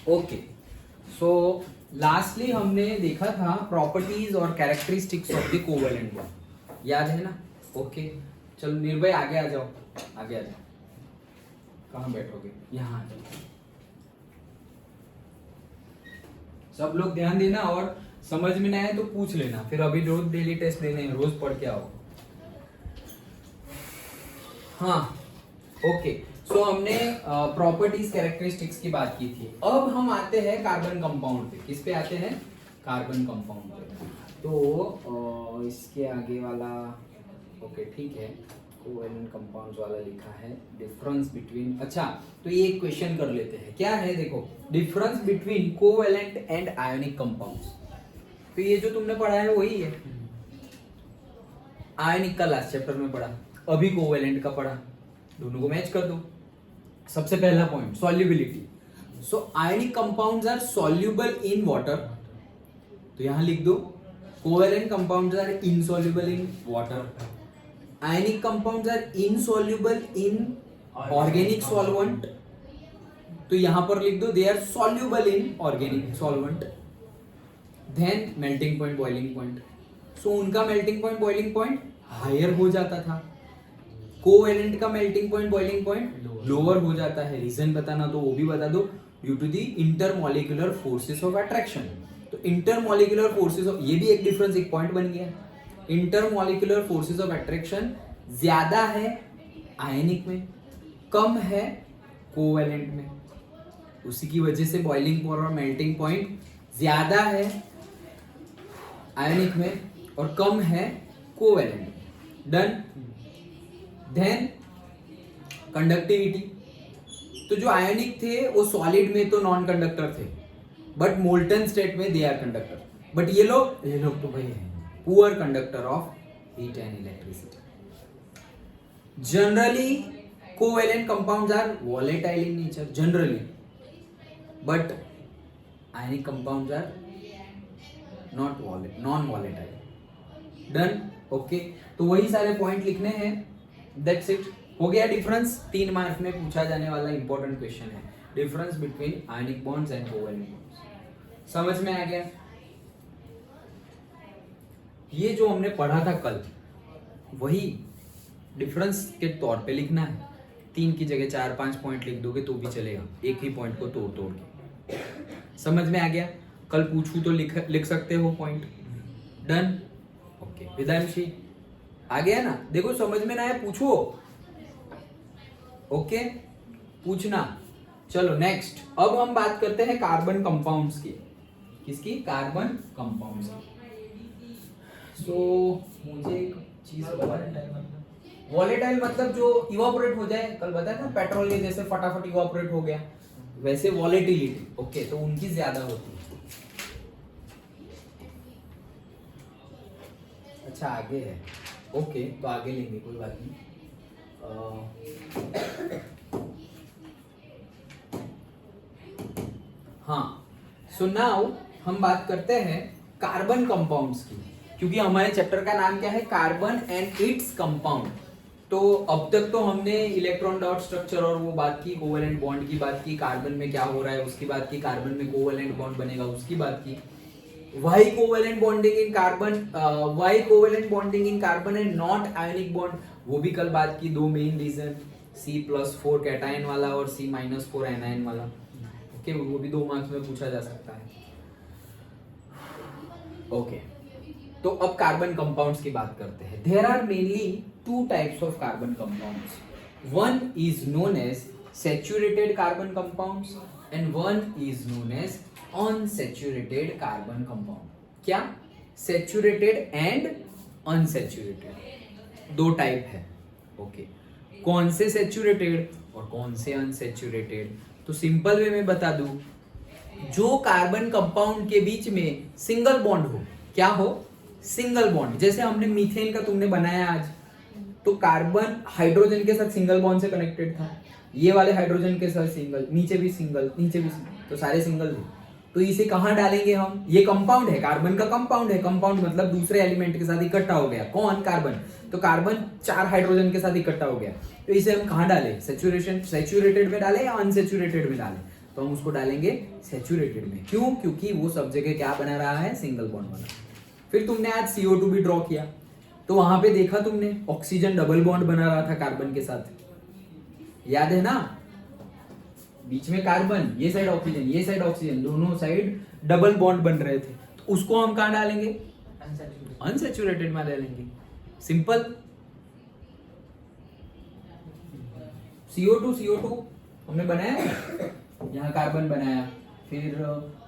Okay, सो lastly हमने देखा था प्रॉपर्टीज और characteristics of the covalent bond, याद है ना? ओके, चलो निर्भय आगे आ जाओ, आगे आ जाओ। कहाँ बैठोगे? यहाँ आ जाओ। सब लोग ध्यान देना, और समझ में ना आए तो पूछ लेना, फिर अभी रोज डेली टेस्ट देने हैं, रोज पढ़ के आओ। हाँ, ओके, सो हमने प्रॉपर्टीज कैरेक्टरिस्टिक्स की बात की थी। अब हम आते हैं कार्बन कंपाउंड पे। किस पे आते हैं? कार्बन कंपाउंड पे। तो इसके आगे वाला ओके ठीक है, कोवेलेंट कंपाउंड्स वाला लिखा है, डिफरेंस बिटवीन। अच्छा, तो ये एक क्वेश्चन कर लेते हैं। क्या है देखो, difference between covalent and ionic compounds. तो ये जो तुमने पढ़ा है वही है, आयोनिक का लास्ट चैप्टर में पढ़ा, अभी कोवेलेंट का पढ़ा, दोनों को मैच कर दो। सबसे पहला point, solubility. So ionic compounds are soluble in water, तो यहां लिख दो covalent compounds are insoluble in water. Ionic compounds are insoluble in organic solvent, तो यहां पर लिख दो they are soluble in organic solvent. Then melting point, boiling point. So उनका melting point, boiling point higher हो जाता था, कोवेलेंट का melting point, boiling point lower हो जाता है। रीजन बताना तो वो भी बता दो, due to the intermolecular forces of attraction. तो इंटरमॉलिक्यूलर फोर्सेस ऑफ, ये भी एक डिफरेंस, एक पॉइंट बन गया। इंटरमॉलिक्यूलर फोर्सेस ऑफ अट्रैक्शन ज्यादा है आयनिक में, कम है कोवेलेंट में। उसी की वजह से बॉइलिंग पॉइंट और मेल्टिंग पॉइंट ज्यादा है आयनिक में और कम है कोवेलेंट में। डन। Then conductivity. तो जो आयोनिक थे वो सॉलिड में तो नॉन कंडक्टर थे, बट मोल्टन स्टेट में दे आर कंडक्टर। बट ये लोग तो भाई है poor conductor of heat and electricity. Generally covalent compounds are volatile in nature generally, but ionic compounds are non volatile. Done. Okay, तो वही सारे पॉइंट लिखने हैं, दैट्स इट। हो गया डिफरेंस। 3 मार्क्स में पूछा जाने वाला इंपॉर्टेंट क्वेश्चन है, difference between ionic bonds and covalent bonds. समझ में आ गया? ये जो हमने पढ़ा था कल, वही डिफरेंस के तौर पे लिखना है। 3 की जगह 4-5 पॉइंट लिख दोगे तो भी चलेगा, एक ही पॉइंट को तोड़ तोड़ के। समझ में आ गया? कल पूछूं तो लिख सकते हो पॉइंट। डन। ओके, विदांशी आ गया ना? देखो समझ में ना आया पूछो, ओके पूछना। चलो नेक्स्ट, अब हम बात करते हैं कार्बन कंपाउंड्स की। किसकी? कार्बन कंपाउंड्स की। सो मुझे एक चीज वॉलेटाइल मतलब जो इवापोरेट हो जाए, कल बताया था पेट्रोल के जैसे फटाफट इवापोरेट हो गया, वैसे वॉलेटिलिटी। ओके, तो उनकी ज्यादा होती है। अच्छा आगे है, ओके तो आगे लेंगे, कोई बात नहीं। हाँ, सो नाउ हम बात करते हैं कार्बन कंपाउंड्स की, क्योंकि हमारे चैप्टर का नाम क्या है? Carbon and its compound. तो अब तक तो हमने इलेक्ट्रॉन डॉट स्ट्रक्चर और वो बात की, कोवेलेंट बॉन्ड की बात की, कार्बन में क्या हो रहा है उसकी बात की, कार्बन में कोवेलेंट बॉन्ड बनेगा उसकी बात की, why covalent bonding in carbon, why covalent bonding in carbon and not ionic bond, वो भी कल बात की। 2 मेन रीजन, C+4 कैटायन वाला और C-4 एनायन वाला। ओके, वो भी 2 मार्क्स में पूछा जा सकता है। ओके, तो अब कार्बन कंपाउंड्स की बात करते हैं। There are mainly 2 types of carbon compounds. One is known as saturated carbon compounds and one is known as unsaturated carbon compound. क्या? सैचुरेटेड एंड अनसैचुरेटेड, 2 टाइप है। ओके, कौन से सैचुरेटेड और कौन से अनसैचुरेटेड? तो सिंपल वे में बता दूं, जो कार्बन कंपाउंड के बीच में सिंगल बॉन्ड हो। क्या हो? Single bond. जैसे हमने मीथेन का तुमने बनाया आज, तो कार्बन हाइड्रोजन के साथ सिंगल बॉन्ड से कनेक्टेड था, ये वाले हाइड्रोजन के साथ सिंगल, नीचे भी सिंगल, नीचे भी सिंगल, तो सारे सिंगल थे। तो इसे कहां डालेंगे हम? ये कंपाउंड है, कार्बन का कंपाउंड है। कंपाउंड मतलब दूसरे एलिमेंट के साथ इकट्ठा हो गया। कौन? कार्बन। तो कार्बन 4 हाइड्रोजन के साथ इकट्ठा हो गया, तो इसे हम कहां डालें? सैचुरेटेड में डालें या अनसैचुरेटेड में डालें? तो हम उसको डालेंगे सैचुरेटेड में। क्यों? क्योंकि वो सब जगह क्या बना रहा है, सिंगल बॉन्ड बना। फिर तुमने आज CO2 भी ड्रॉ किया, तो वहां पे देखा तुमने ऑक्सीजन डबल बॉन्ड बना रहा था कार्बन के साथ, याद है ना? बीच में कार्बन, ये साइड ऑक्सीजन, ये साइड ऑक्सीजन, दोनों साइड डबल बॉन्ड बन रहे थे। तो उसको हम कहां डालेंगे? अनसैचुरेटेड में डालेंगे। सिंपल। CO2 हमने बनाया, यहाँ कार्बन बनाया, फिर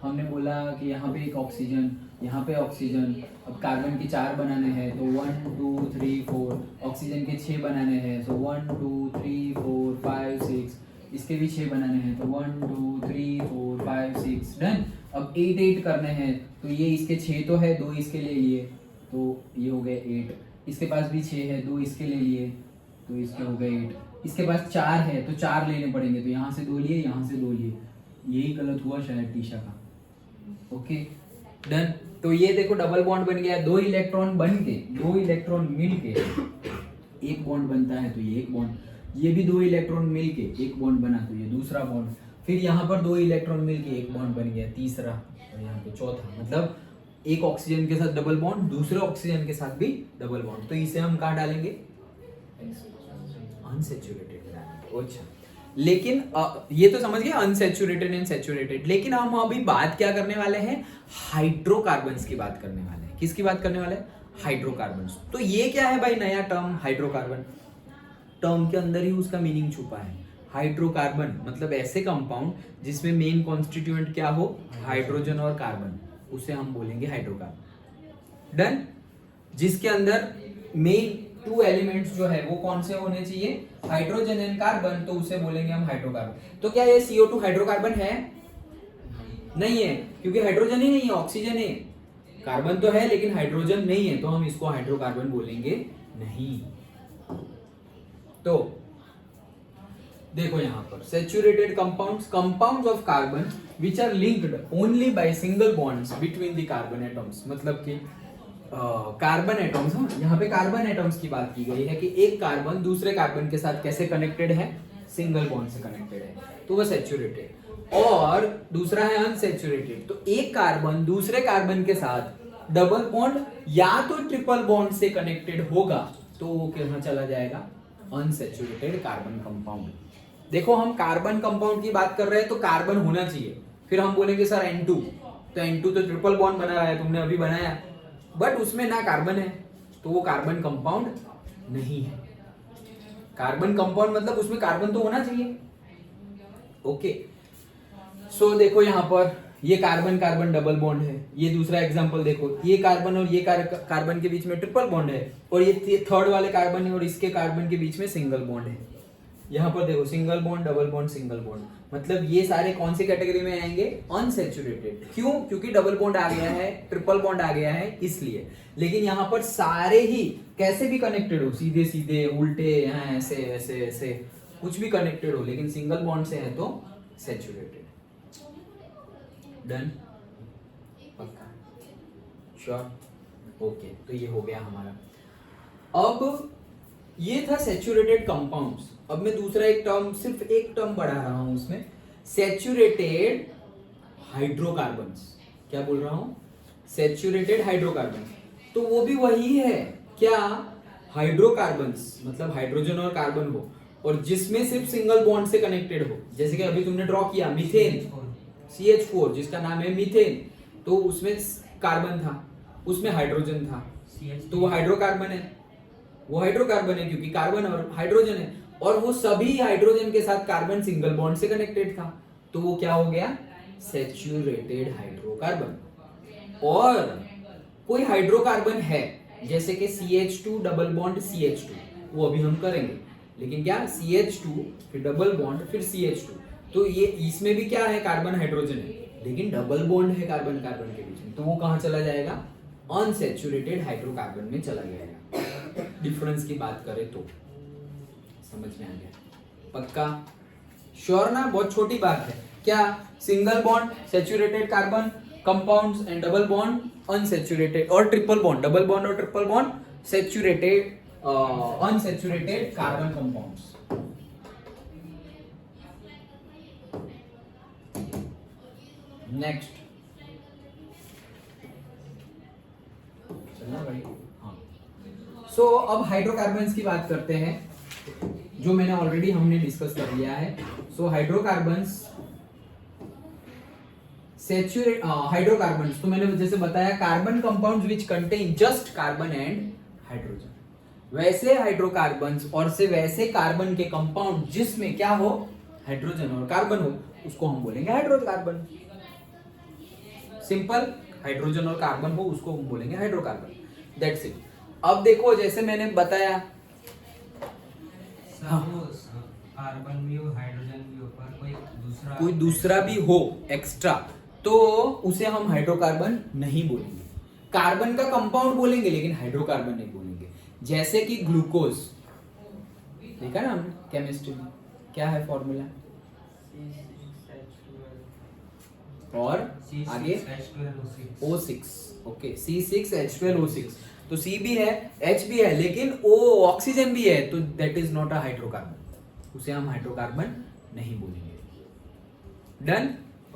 हमने बोला कि यहाँ पे एक ऑक्सीजन, यहाँ पे ऑक्सीजन। अब कार्बन के 4 बनाने हैं तो 1 2 3 4, ऑक्सीजन के 6 बनाने हैं तो 1 2 3 4 5 6, इसके भी 6 बनाने हैं तो 1 2 3 4 5 6, डन। अब 8 करने हैं, तो ये इसके 6 तो है, 2 इसके ले लिए, तो ये हो गए 8। इसके पास भी 6 है, 2 इसके ले लिए, तो इसके हो गए 8। इसके पास 4 है तो 4 लेने पड़ेंगे, तो यहाँ से 2 लिए, यहाँ से 2 लिए। यही गलत हुआ शायद टीशा का। Okay done. तो ये देखो डबल बॉन्ड बन गया, 2 इलेक्ट्रॉन बन के, 2 इलेक्ट्रॉन मिल के एक बॉन्ड बनता है, तो ये एक बॉन्ड। ये भी 2 इलेक्ट्रॉन मिल के एक बॉन्ड बना, तो ये दूसरा बॉन्ड। फिर यहाँ पर 2 इलेक्ट्रॉन मिल के एक बॉन्ड बन गया, तीसरा, और यहाँ पे चौथा। मतलब एक ऑक्सीजन के साथ डबल बॉन्ड, दूसरे ऑक्सीजन के साथ भी डबल बॉन्ड। तो इसे हम कहाँ डालेंगे? अनसैचुरेटेड में डालेंगे। अच्छा, लेकिन ये तो समझ गए अनसैचुरेटेड एंड सैचुरेटेड। लेकिन हम अभी बात क्या करने वाले हैं? हाइड्रोकार्बन्स की बात करने वाले हैं। किसकी बात करने वाले हैं? हाइड्रोकार्बन्स। तो ये क्या है भाई नया टर्म हाइड्रोकार्बन? टर्म के अंदर ही उसका मीनिंग छुपा है। हाइड्रोकार्बन मतलब ऐसे कंपाउंड जिसमें मेन कॉन्स्टिट्यूएंट क्या हो, हाइड्रोजन और कार्बन, उसे हम बोलेंगे हाइड्रोकार्बन। डन। जिसके अंदर मेन 2 एलिमेंट्स जो है वो कौन से होने चाहिए? हाइड्रोजन एंड कार्बन, तो उसे बोलेंगे हम हाइड्रोकार्बन। तो क्या ये CO2 हाइड्रोकार्बन है? नहीं है, क्योंकि हाइड्रोजन ही नहीं है, ऑक्सीजन है। कार्बन तो है लेकिन हाइड्रोजन नहीं है, तो हम इसको हाइड्रोकार्बन बोलेंगे नहीं। तो देखो यहां पर saturated compounds of carbon which are linked only by single bonds between the carbon atoms. मतलब कि कार्बन एटम्स, यहाँ पे कार्बन एटम्स की बात की गई है कि एक कार्बन दूसरे कार्बन के साथ कैसे कनेक्टेड है? सिंगल बॉन्ड से कनेक्टेड है, तो वो सैचुरेटेड। और दूसरा है अनसैचुरेटेड, तो एक कार्बन दूसरे कार्बन के साथ डबल बॉन्ड या तो ट्रिपल बॉन्ड से कनेक्टेड होगा, तो वो कहाँ चला जाएगा? Unsaturated carbon compound. देखो हम कार्बन कंपाउंड की बात कर रहे हैं तो कार्बन होना चाहिए, फिर हम बोलेंगे सर N2, तो N2 तो ट्रिपल बॉन्ड बना रहा है, तुमने अभी बनाया, बट उसमें ना कार्बन है, तो वो कार्बन कंपाउंड नहीं है। कार्बन कंपाउंड मतलब उसमें कार्बन तो होना चाहिए। ओके, सो देखो यहां पर ये कार्बन कार्बन डबल बॉन्ड है। ये दूसरा एग्जांपल देखो, ये कार्बन और ये कार्बन के बीच में ट्रिपल बॉन्ड है, और ये थर्ड वाले कार्बन है और इसके कार्बन के बीच में सिंगल बॉन्ड है। यहाँ पर देखो single bond, double bond, single bond, मतलब ये सारे कौन सी कैटेगरी में आएंगे? अनसैचुरेटेड। क्यों? क्योंकि डबल बॉन्ड आ गया है, ट्रिपल बॉन्ड आ गया है, इसलिए। लेकिन यहाँ पर सारे ही कैसे भी कनेक्टेड हो, सीधे सीधे, उल्टे, ऐसे ऐसे ऐसे, कुछ भी कनेक्टेड हो, लेकिन सिंगल बॉन्ड से है तो सैचुरेटेड। डन? पक्का? श्योर? ओके, तो ये हो गया हमारा। अब ये था सैचुरेटेड कंपाउंड्स। अब मैं दूसरा एक टर्म, सिर्फ एक टर्म बढ़ा रहा हूं उसमें, सैचुरेटेड हाइड्रोकार्बन्स। क्या बोल रहा हूं? Saturated hydrocarbons. तो वो भी वही है क्या? हाइड्रोकार्बन्स मतलब हाइड्रोजन और कार्बन हो, और जिसमें सिर्फ सिंगल बॉन्ड से कनेक्टेड हो। जैसे कि अभी तुमने ड्रॉ किया मीथेन, CH4 जिसका नाम है मीथेन, तो उसमें कार्बन था, उसमें हाइड्रोजन था, तो वो हाइड्रोकार्बन है। वो हाइड्रोकार्बन है क्योंकि कार्बन और हाइड्रोजन है, और वो सभी हाइड्रोजन के साथ कार्बन सिंगल बॉन्ड से कनेक्टेड था, तो वो क्या हो गया? Saturated hydrocarbon. और कोई हाइड्रोकार्बन है जैसे कि CH2 डबल बॉन्ड CH2, वो अभी हम करेंगे, लेकिन क्या? CH2 फिर डबल बॉन्ड फिर CH2, तो ये इसमें भी क्या है? कार्बन हाइड्रोजन है, लेकिन डबल बॉन्ड है कार्बन कार्बन के बीच में, तो वो कहां चला जाएगा? अनसैचुरेटेड हाइड्रोकार्बन में चला जाएगा। डिफरेंस की बात करें तो समझ में आ गया? पक्का? श्योर ना? बहुत छोटी बात है। क्या? Single bond saturated carbon compounds and double bond unsaturated, और ट्रिपल बॉन्ड, डबल बॉन्ड और triple bond saturated unsaturated carbon compounds. Next चलना भाई। हाँ, सो अब हाइड्रोकार्बन्स की बात करते हैं, जो मैंने ऑलरेडी हमने डिस्कस कर लिया है। सो हाइड्रोकार्बन्स सैचुरेट हाइड्रोकार्बन्स तो मैंने जैसे बताया carbon compounds which contain just carbon and hydrogen. वैसे हाइड्रोकार्बन्स और से वैसे कार्बन के कंपाउंड जिसमें क्या हो, हाइड्रोजन और कार्बन हो, उसको हम बोलेंगे हाइड्रोकार्बन। सिंपल, हाइड्रोजन और कार्बन हो उसको हम बोलेंगे हाइड्रोकार्बन, दैट्स इट। अब देखो जैसे मैंने बताया, कार्बन भी हो हाइड्रोजन भी हो पर कोई दूसरा भी हो एक्स्ट्रा, तो उसे हम हाइड्रोकार्बन नहीं बोलेंगे। कार्बन का कंपाउंड बोलेंगे लेकिन हाइड्रोकार्बन नहीं बोलेंगे। जैसे कि ग्लूकोज, देखा ना हमने केमिस्ट्री में, क्या है फॉर्मूला, और आगे O6, ओके C6H12O6, तो C भी है H भी है लेकिन O ऑक्सीजन भी है, तो that is not a hydrocarbon, उसे हम हाइड्रोकार्बन नहीं बोलेंगे। Done,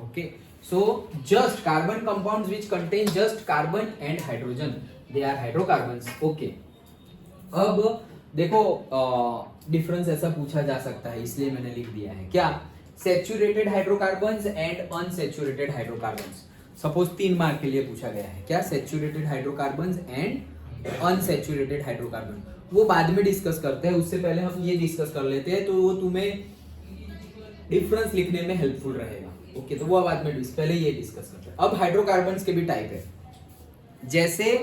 okay. So just carbon compounds which contain just carbon and hydrogen, they are hydrocarbons, okay. अब देखो डिफरेंस ऐसा पूछा जा सकता है, इसलिए मैंने लिख दिया है क्या, saturated hydrocarbons and unsaturated hydrocarbons. Suppose 3 mark के लिए पूछा गया है, क्या, saturated hydrocarbons and unsaturated hydrocarbon. वो बाद में डिस्कस करते हैं, उससे पहले हम ये डिस्कस कर लेते हैं, तो वो तुम्हें डिफरेंस लिखने में हेल्पफुल रहेगा, ओके। तो वो बाद में पहले ये डिस्कस करते हैं। अब हाइड्रोकार्बन्स के भी टाइप है, जैसे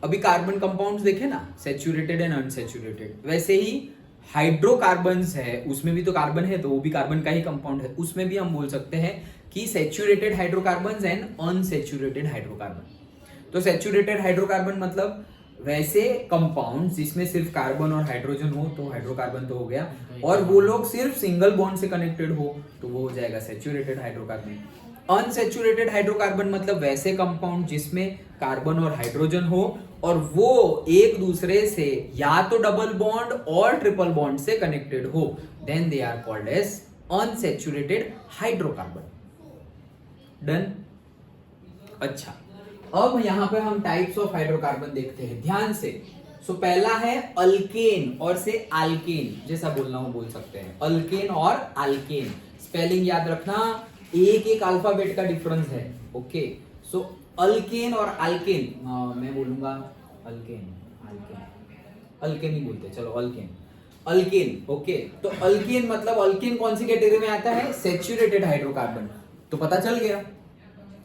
अभी कार्बन कंपाउंड्स देखे ना, सैचुरेटेड एंड अनसैचुरेटेड, वैसे ही हाइड्रोकार्बन्स है, उसमें भी तो कार्बन है, तो वो भी कार्बन का ही कंपाउंड है, उसमें भी हम बोल सकते हैं कि saturated hydrocarbons and unsaturated hydrocarbon. तो सैचुरेटेड हाइड्रोकार्बन मतलब वैसे कंपाउंड जिसमें सिर्फ कार्बन और हाइड्रोजन हो, तो हाइड्रोकार्बन तो हो गया, और वो लोग सिर्फ सिंगल बॉन्ड से कनेक्टेड हो, तो वो हो जाएगा सैचुरेटेड हाइड्रोकार्बन। अनसैचुरेटेड हाइड्रोकार्बन मतलब वैसे कंपाउंड जिसमें कार्बन और हाइड्रोजन हो और वो एक दूसरे से या तो डबल बॉन्ड और ट्रिपल बॉन्ड से कनेक्टेड हो, then they are called as unsaturated hydrocarbon. Done, अच्छा। अब यहां पे हम टाइप्स ऑफ हाइड्रोकार्बन देखते हैं ध्यान से। सो पहला है अल्केन और से अल्केन, जैसा बोलना हो बोल सकते हैं, अल्केन और अल्केन। स्पेलिंग याद रखना, एक अल्फाबेट का डिफरेंस है, ओके। सो अल्केन और अल्केन, मैं बोलूंगा अल्केन, अल्केन ही बोलते हैं, चलो अल्केन, अल्केन, ओके। तो अल्केन मतलब अल्केन कौन सी कैटेगरी में आता है, सैचुरेटेड हाइड्रोकार्बन। तो पता चल गया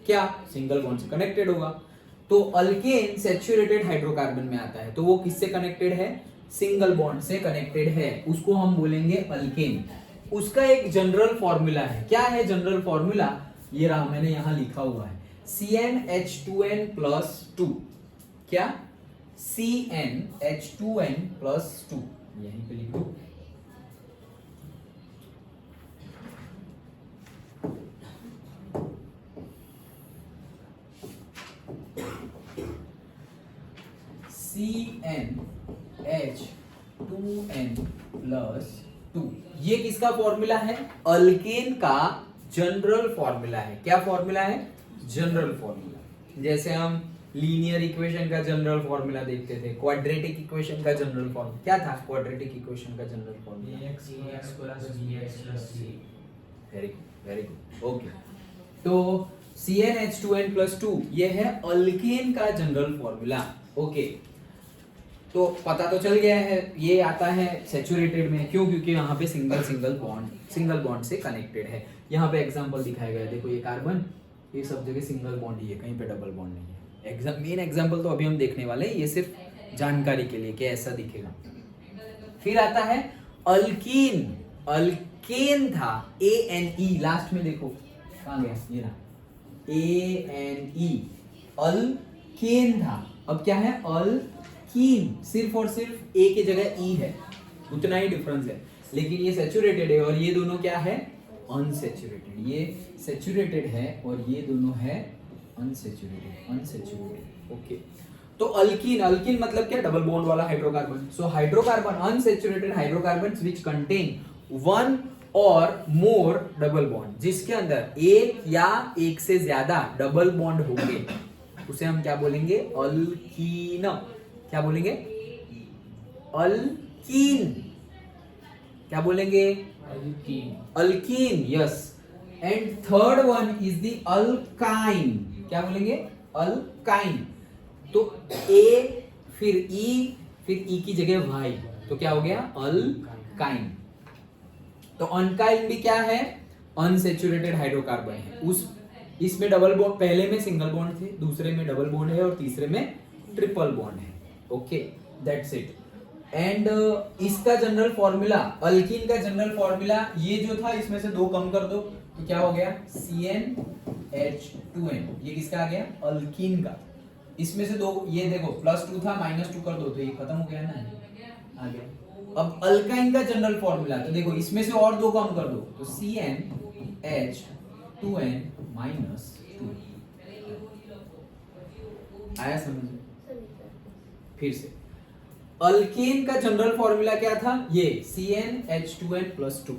क्या, सिंगल बॉन्ड से कनेक्टेड होगा, तो अल्केन सैचुरेटेड हाइड्रोकार्बन में आता है। तो वो किससे कनेक्टेड है, सिंगल बॉन्ड से कनेक्टेड है, उसको हम बोलेंगे अल्केन। उसका एक जनरल फॉर्मूला है, क्या है जनरल फॉर्मूला, ये रहा, मैंने यहां लिखा हुआ है, CnH2n+2, क्या, CnH2n+2, यहीं पे लिख दो। CnH2n+2, ये किसका फॉर्मूला है, अल्केन का जनरल फॉर्मूला है। क्या फॉर्मूला है, जनरल फॉर्मूला। जैसे हम लीनियर इक्वेशन का जनरल फॉर्मूला देखते थे, क्वाड्रेटिक इक्वेशन का जनरल फॉर्मूला क्या था, क्वाड्रेटिक इक्वेशन का general formula, very good, very good, okay. तो CnH2n+2 ये है अल्केन का जनरल फॉर्मूला, ओके। तो पता तो चल गया है, ये आता है सैचुरेटेड में, क्यों, क्योंकि यहाँ पे सिंगल बॉन्ड से कनेक्टेड है। यहाँ पे एग्जांपल दिखाया गया है, देखो ये कार्बन, ये सब जगह सिंगल बॉन्ड ही है, कहीं पे डबल बॉन्ड नहीं है। मेन एग्जांपल तो अभी हम देखने वाले हैं, ये सिर्फ जानकारी के लिए कि ऐसा दिखेगा। फिर आता है अल्कीन, अल्केन था ANE, लास्ट में देखो कहाँ गया, ये रहा ANE, अल्केन था, अब क्या है, अल्कीन, सिर्फ और सिर्फ ए की जगह ई है, उतना ही डिफरेंस है, लेकिन ये सैचुरेटेड है और ये दोनों क्या है, अनसैचुरेटेड। ये सैचुरेटेड है और ये दोनों है अनसैचुरेटेड, ओके। तो अल्कीन, अल्कीन मतलब क्या, डबल बॉन्ड वाला hydrocarbon. So hydrocarbon, unsaturated hydrocarbons which contain one और मोर डबल बॉन्ड, जिसके अंदर एक या एक से ज्यादा डबल बॉन्ड होंगे उसे हम क्या बोलेंगे? अल्कीन। क्या बोलेंगे? अल्कीन। क्या बोलेंगे? Alkyne, yes. And third one is the alkyne. क्या बोलेंगे? अल्काइन। तो ए फिर ई, फिर ई की जगह वाई, तो क्या हो गया? अल्काइन। तो अनकाइन भी क्या है? अनसैचुरेटेड हाइड्रोकार्बन है। उस इसमें डबल बॉन्ड, पहले में सिंगल बॉन्ड थे, दूसरे में डबल बॉन्ड है और तीसरे में ट्रिपल बॉन्ड है। Okay, that's it. एंड इसका जनरल फॉर्मूला, अल्कीन का जनरल फॉर्मूला ये जो था, इसमें से दो कम कर दो तो क्या हो गया? CnH2n। ये किसका आ गया? अल्कीन का। इसमें से दो, ये देखो +2 था, -2 कर दो तो ये खत्म हो गया ना, आ गया। अब अल्काइन का जनरल फॉर्मूला, तो देखो इसमें से और दो कम कर दो तो CnH2n -2। आया समझ? फिर से अल्कीन का जनरल फॉर्मूला क्या था? ये CnH2n+2।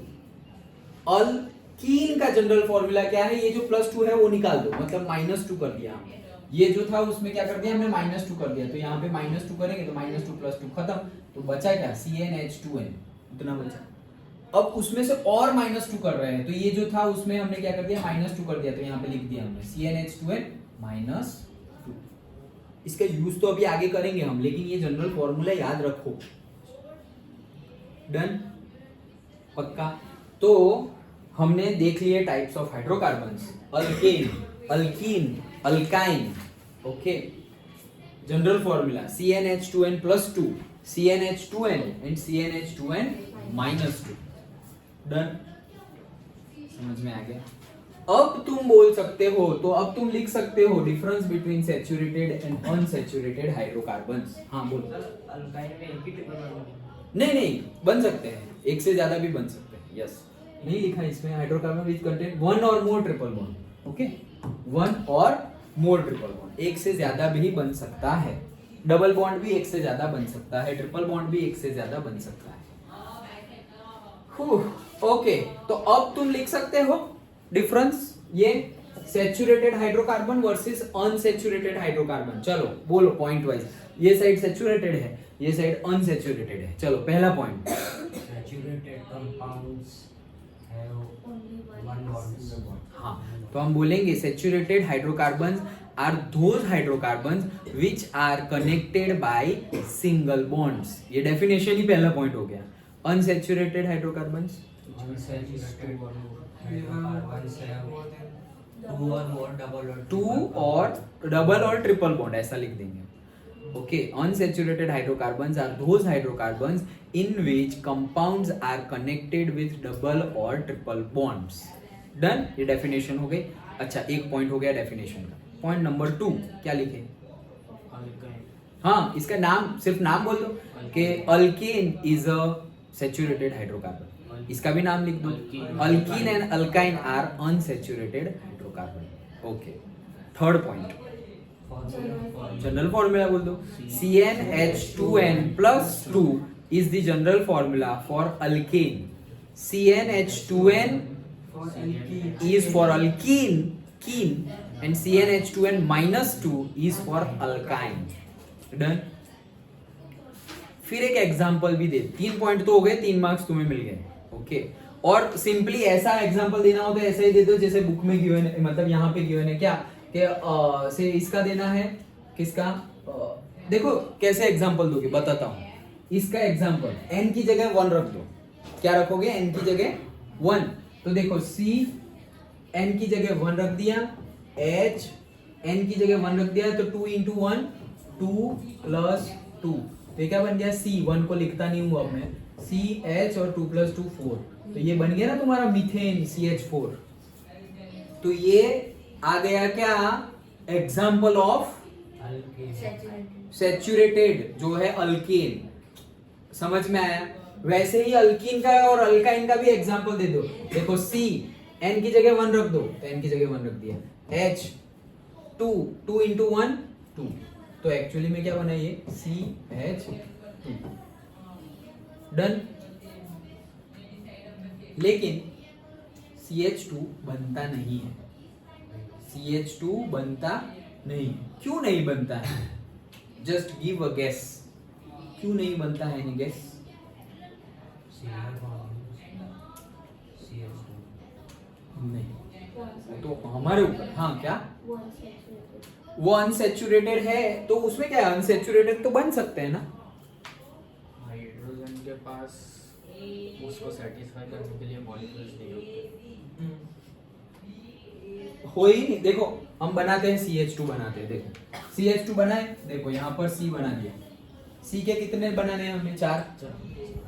अल्कीन का जनरल फॉर्मूला क्या है? ये जो +2 है वो निकाल दो, मतलब -2 कर दिया हमने। ये जो था उसमें क्या कर दिया हमने? -2 कर दिया, तो यहाँ पे -2 करेंगे तो -2 + 2 खत्म, तो बचा क्या? CnH2n, इतना बचा। अब उसमें से और -2 कर रहे हैं, तो ये जो था उसमें हमने क्या कर दिया? -2 कर दिया, तो यहाँ पे लिख दिया हमने CnH2n -2। इसका यूज तो अभी आगे करेंगे हम, लेकिन ये जनरल फॉर्मूला याद रखो। डन? पक्का? तो हमने देख लिए types of hydrocarbons, alkane, alkyne, alkyne. Okay, general formula CnH2n+2, CnH2n and CnH2n -2। Done? समझ में आ गया? अब तुम बोल सकते हो, तो अब तुम लिख सकते हो difference between saturated and unsaturated hydrocarbons. हाँ बोल। अल्काइन में एक ही ट्रिपल बॉन्ड? नहीं नहीं, बन सकते हैं, एक से ज्यादा भी बन सकते हैं। यस, नहीं लिखा इसमें हाइड्रोकार्बन विच कंटेन 1 और मोर ट्रिपल बॉन्ड। ओके, 1 और मोर ट्रिपल बॉन्ड, एक से ज्यादा भी बन सकता है। डबल बॉन्ड भी एक से ज्यादा बन सकता है, ट्रिपल बॉन्ड भी एक से ज्यादा बन सकता है। ओके, तो अब तुम लिख सकते हो डिफरेंस, ये saturated hydrocarbon versus unsaturated hydrocarbon. चलो बोलो पॉइंट वाइज, ये साइड सैचुरेटेड है, ये साइड अनसैचुरेटेड है। चलो पहला point, saturated compounds have one bond. हाँ, तो हम बोलेंगे saturated hydrocarbons are those hydrocarbons which are connected by single bonds. ये डेफिनेशन ही पहला पॉइंट हो गया। Unsaturated hydrocarbons, unsaturated hydrocarbons have two और डबल और ट्रिपल बॉन्ड, ऐसा लिख देंगे। Okay, unsaturated hydrocarbons are those hydrocarbons in which compounds are connected with double और ट्रिपल बॉन्ड्स। डन? ये डेफिनेशन हो गई। अच्छा, एक पॉइंट हो गया डेफिनेशन का। पॉइंट नंबर 2 क्या लिखे? हाँ, इसका नाम, सिर्फ नाम बोल दो कि alkane is a saturated hydrocarbon. इसका भी नाम लिख दो, alkene and alkyne are unsaturated hydrocarbon. Okay, third point, general formula बोल दो। CnH2n+2 is the general formula for alkane. CnH2n is for alkene, keen, and CnH2n-2 is for alkyne. Done? फिर एक example भी दे। 3 पॉइंट तो हो गए, 3 marks तुम्हें मिल गए। ओके, और सिंपली ऐसा एग्जांपल देना हो तो ऐसा ही दे दो जैसे बुक में गिवन है, मतलब यहाँ पे गिवन है क्या कि से इसका देना है, किसका? देखो कैसे एग्जांपल दोगे, बताता हूँ। इसका एग्जांपल n की जगह 1 रख दो। क्या रखोगे? n की जगह 1। तो देखो C n की जगह 1 रख दिया, H n की जगह 1 रख दिया, तो 2 × 1 2 + 2, तो क्या बन गया? C 1 को लिखता नहीं हूं अब मैं, CH और 2 + 2 4, तो ये बन गया ना तुम्हारा मीथेन CH4। तो ये आ गया क्या? एग्जाम्पल ऑफ सैचुरेटेड जो है अल्केन। समझ में आया? वैसे ही अल्कीन का और अल्काइन का भी एग्जाम्पल दे दो। देखो C n की जगह 1 रख दो, तो n की जगह 1 रख दिया, H 2 × 1 2, तो एक्चुअली में क्या बना ये? CH2। डन? लेकिन CH2 बनता नहीं है, CH2 बनता नहीं है। क्यों नहीं बनता है? जस्ट गिव अ गेस, क्यों नहीं बनता है? Any guess? Single bond CH2 नहीं, तो हमारे ऊपर। हाँ, क्या वो अनसेचुरेटेड है तो उसमें क्या है, अनसेचुरेटेड तो बन सकते हैं ना। हाइड्रोजन के पास उसको सेटिस्फाई करने के लिए मॉलिक्यूल्स नहीं होते। हो ही नहीं। देखो हम बनाते हैं CH2 बनाते हैं, देखो CH2 बनाए, देखो यहाँ पर C बना दिया। C के कितने बनाने हैं हमें? 4,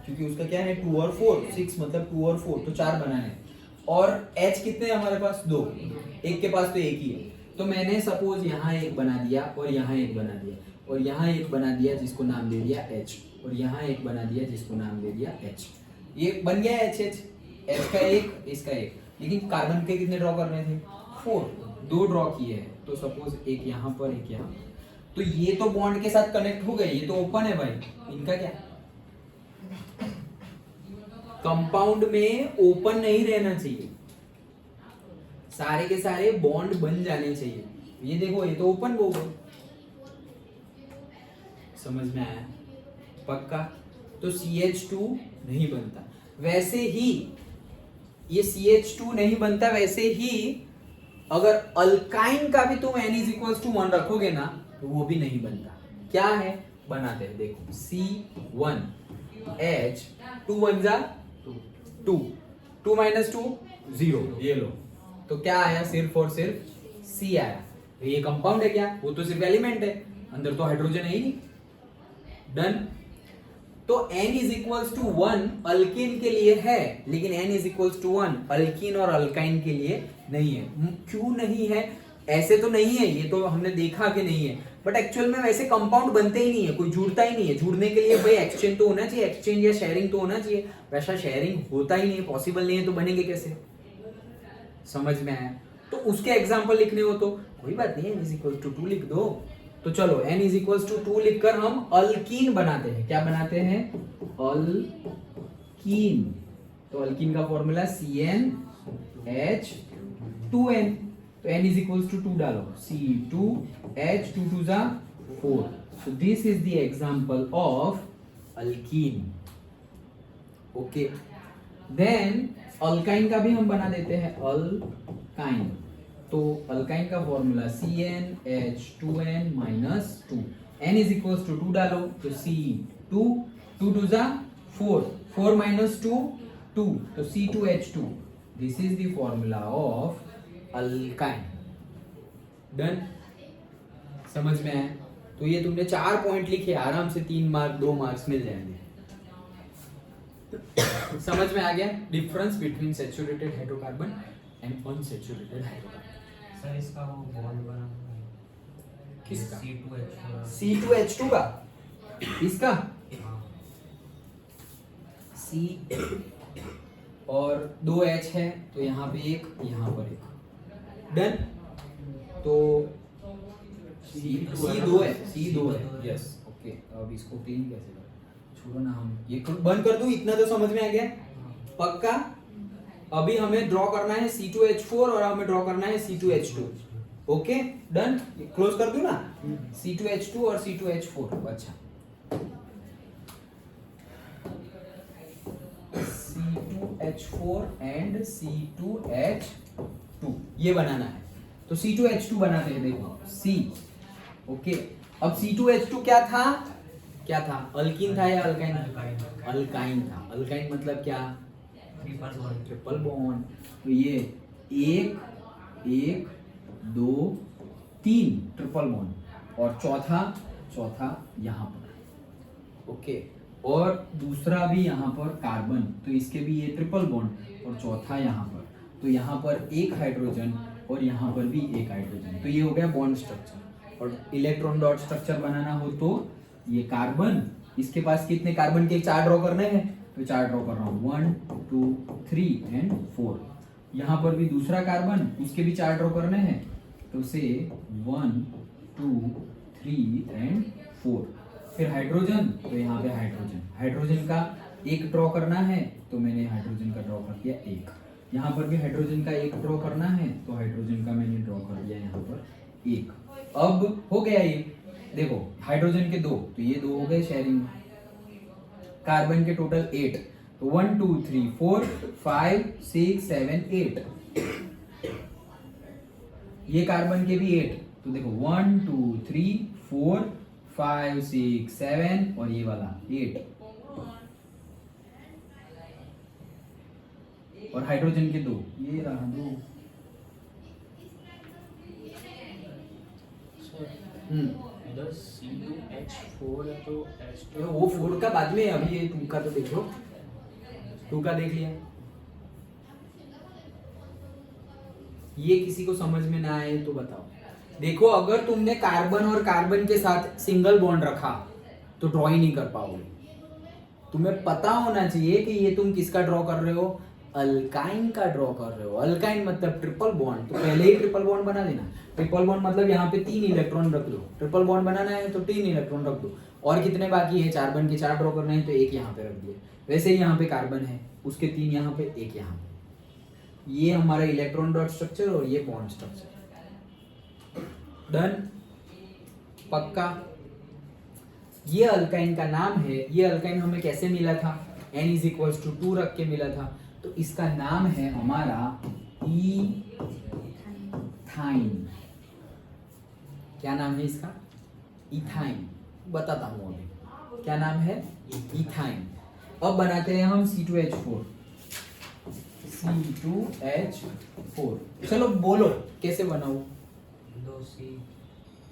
क्योंकि उसका क्या है 2 और 4, 6 मतलब 2 और 4 तो 4 बनाने हैं। और H कितने हैं हमारे पास? 2, एक के पास तो एक ही है। तो मैंने सपोज यहाँ एक बना दिया और यहाँ एक बना दिया और यहाँ एक बना दिया जिसको नाम दे दिया H और यहाँ एक बना दिया जिसको नाम दे दिया H। ये बन गया HH, H का एक, इसका एक। लेकिन कार्बन के कितने ड्रॉ करने थे? 4, 2 ड्रॉ किए हैं। तो सपोज एक यहाँ पर एक यहाँ, तो ये तो बॉन्ड के साथ कनेक्ट हो गए, ये तो ओपन है भाई। इनका क्या? कंपाउंड में ओपन नहीं रहना चाहिए, सारे के सारे बॉन्ड बन जाने चाहिए। ये देखो ये तो ओपन हो गए। समझ में आया? पक्का? तो CH2 नहीं बनता। वैसे ही ये CH2 नहीं बनता, वैसे ही अगर अल्काइन का भी तुम N=1 रखोगे ना तो वो भी नहीं बनता। क्या है? बनाते हैं, देखो C1H 2 1 जा 2, 2 - 2 0, ये लो। तो क्या आया? सिर्फ और सिर्फ C आया। तो ये कंपाउंड है क्या? वो तो सिर्फ एलिमेंट है, अंदर तो हाइड्रोजन है ही नहीं। डन। तो N=1 अल्कीन के लिए है, लेकिन N=1 अल्कीन और अल्काइन के लिए नहीं है। क्यों नहीं है? ऐसे तो नहीं है, ये तो हमने देखा कि नहीं है, बट एक्चुअल में वैसे कंपाउंड बनते ही नहीं है, कोई जुड़ता ही नहीं है। जुड़ने के लिए भाई एक्सचेंज तो होना चाहिए, एक्सचेंज या शेयरिंग तो होना चाहिए। वैसा शेयरिंग होता ही नहीं है, पॉसिबल नहीं है, तो बनेंगे कैसे? समझ में आया? तो उसके एग्जाम्पल लिखने हो तो कोई बात नहीं, N=2 लिख दो। तो चलो N=2 लिखकर हम अल्कीन बनाते हैं। क्या बनाते हैं? अल्कीन। तो अल्कीन का फॉर्मूला CnH2n। तो N=2 डालो, C2H 2 2 जा 4। So this is the example of alkene. Okay. Then alkyne का भी हम बना देते हैं, अल्काइन। तो अल्काइन का फॉर्मूला CnH2n - 2। N=2 डालो, तो C2 2 2 जा 4, 4 - 2 2, तो C2H2। This is the formula of alkyne. Done? समझ में आया? तो ये तुमने 4 पॉइंट लिखे, आराम से 3 मार्क 2 मार्क्स मिल जाएंगे। समझ में आ गया difference between saturated hydrocarbon and unsaturated hydrocarbon? Sir इसका वो बॉन्ड बना हुआ है किसका? C2H4 C2H2 का, इसका हाँ। C और 2 H है, तो यहाँ पे एक, यहाँ पर एक। डन? तो C2 है, C2 है, यस। ओके, अब इसको क्लीन कैसे करें? छोड़ो ना, हम ये बंद कर दूं, इतना तो समझ में आ गया? पक्का? अभी हमें ड्रॉ करना है C2H4 और हमें ड्रॉ करना है C2H2। Okay, done? क्लोज कर दूं ना? C2H2 और C2H4। अच्छा, C2H4 एंड C2H2 ये बनाना है। तो C2H2 बनाते हैं, देखो C। ओके, अब C2H2 क्या था? क्या था? अल्कीन था या अल्काइन? अल्काइन था। अल्काइन मतलब क्या? Triple bond. तो ये 1 1 2 3 ट्रिपल बॉन्ड और चौथा यहाँ पर। ओके, और दूसरा भी यहाँ पर कार्बन, तो इसके भी ये ट्रिपल बॉन्ड और चौथा यहाँ पर। तो यहाँ पर एक हाइड्रोजन और यहाँ पर भी एक हाइड्रोजन। तो ये हो गया बॉन्ड स्ट्रक्चर। और इलेक्ट्रॉन डॉट स्ट्रक्चर बनाना हो तो ये कार्बन, इसके पास कितने कार्बन के 4 ड्रॉ करने हैं? तो 4 ड्रॉ कर रहा हूँ, 1 2 3 एंड 4। यहाँ पर भी दूसरा कार्बन, उसके भी 4 ड्रॉ करने हैं, तो से 1 2 3 एंड 4। फिर हाइड्रोजन, तो यहाँ पे हाइड्रोजन का एक ड्रॉ करना है तो मैंने हाइड्रोजन का ड्रॉ कर दिया एक, यहाँ पर भी हाइड्रोजन का एक ड्रॉ करना है तो हाइड्रोजन का मैंने ड्रॉ कर दिया यहाँ पर एक। अब हो गया ये, देखो हाइड्रोजन के 2 तो ये 2 हो गए शेयरिंग, कार्बन के टोटल 8 तो 1 2 3 4 5 6 7 8, ये कार्बन के भी 8 तो देखो 1 2 3 4 5 6 7 और ये वाला 8, और हाइड्रोजन के 2 ये रहा 2। इधर C2H4 है तो H2 वो 4 का बाद में, अभी ये 2 का तो देख लो, 2 का देख लिया। ये किसी को समझ में ना आए तो बताओ। देखो अगर तुमने कार्बन और कार्बन के साथ सिंगल बॉन्ड रखा तो ड्रॉ ही नहीं कर पाओगे। तुम्हें पता होना चाहिए कि ये तुम किसका ड्रॉ कर रहे हो, अल्काइन का ड्रॉ कर रहे हो। अल्काइन मतलब ट्रिपल बॉन्ड, तो पहले ही ट्रिपल बॉन्ड बना देना। ट्रिपल बॉन्ड मतलब यहाँ पे 3 इलेक्ट्रॉन रख दो, ट्रिपल बॉन्ड बनाना है तो 3 इलेक्ट्रॉन रख दो। और कितने बाकी है, कार्बन के 4 ड्रॉ करने हैं तो एक यहाँ पे रख दिए। वैसे ही यहाँ पे कार्बन है, उसके 3 यहाँ पे, एक यहाँ पे। ये हमारा इलेक्ट्रॉन डॉट स्ट्रक्चर और ये बॉन्ड स्ट्रक्चर। डन, पक्का। ये अल्काइन का नाम है। ये अल्काइन हमें कैसे मिला था, N = 2 रख के मिला था, तो इसका नाम है हमारा इथाइन। क्या नाम है इसका, इथाइन। बताता हूं अभी क्या नाम है, इथाइन। अब बनाते हैं हम C2H4। C2H4, चलो बोलो कैसे बनाऊं।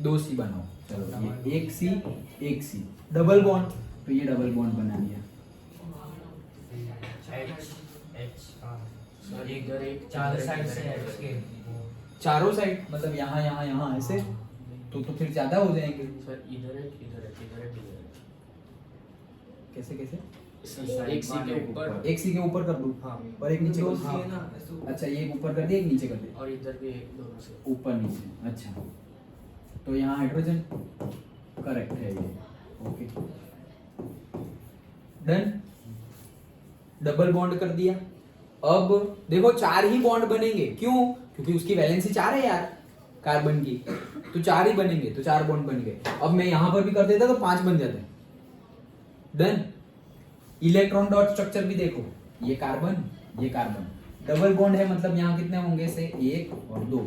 2C बनाओ। चलो ये एक C डबल बॉन्ड, तो ये डबल बॉन्ड बना लिया। सर इधर एक चार इधर साइड एक, से इधर एक, H के चारों साइड मतलब यहाँ यहाँ यहाँ ऐसे, तो फिर ज्यादा हो जाएंगे। सर इधर एक, इधर एक, इधर एक, इधर एक। कैसे कैसे, एक सी के ऊपर एक सी के ऊपर कर दूं, हाँ, और एक नीचे कर दूं। है ना, ऐसे ऊपर। अच्छा, ये एक ऊपर कर दिया, एक नीचे कर दिया, और इधर भी एक, दोनों से ऊपर नीचे। अच्छा, तो यहाँ हाइड्रोजन करेक्ट है ये। ओके डन, डबल बॉन्ड कर दिया। अब देखो 4 ही बॉन्ड बनेंगे, क्यों, क्योंकि उसकी वैलेंसी 4 है यार कार्बन की, तो 4 ही बनेंगे, तो 4 बॉन्ड बन गए। अब मैं यहां पर भी कर देता तो 5 बन जाते। डन, इलेक्ट्रॉन डॉट स्ट्रक्चर भी देखो, ये कार्बन, ये कार्बन, डबल बॉन्ड है मतलब यहाँ कितने होंगे से 1 और 2।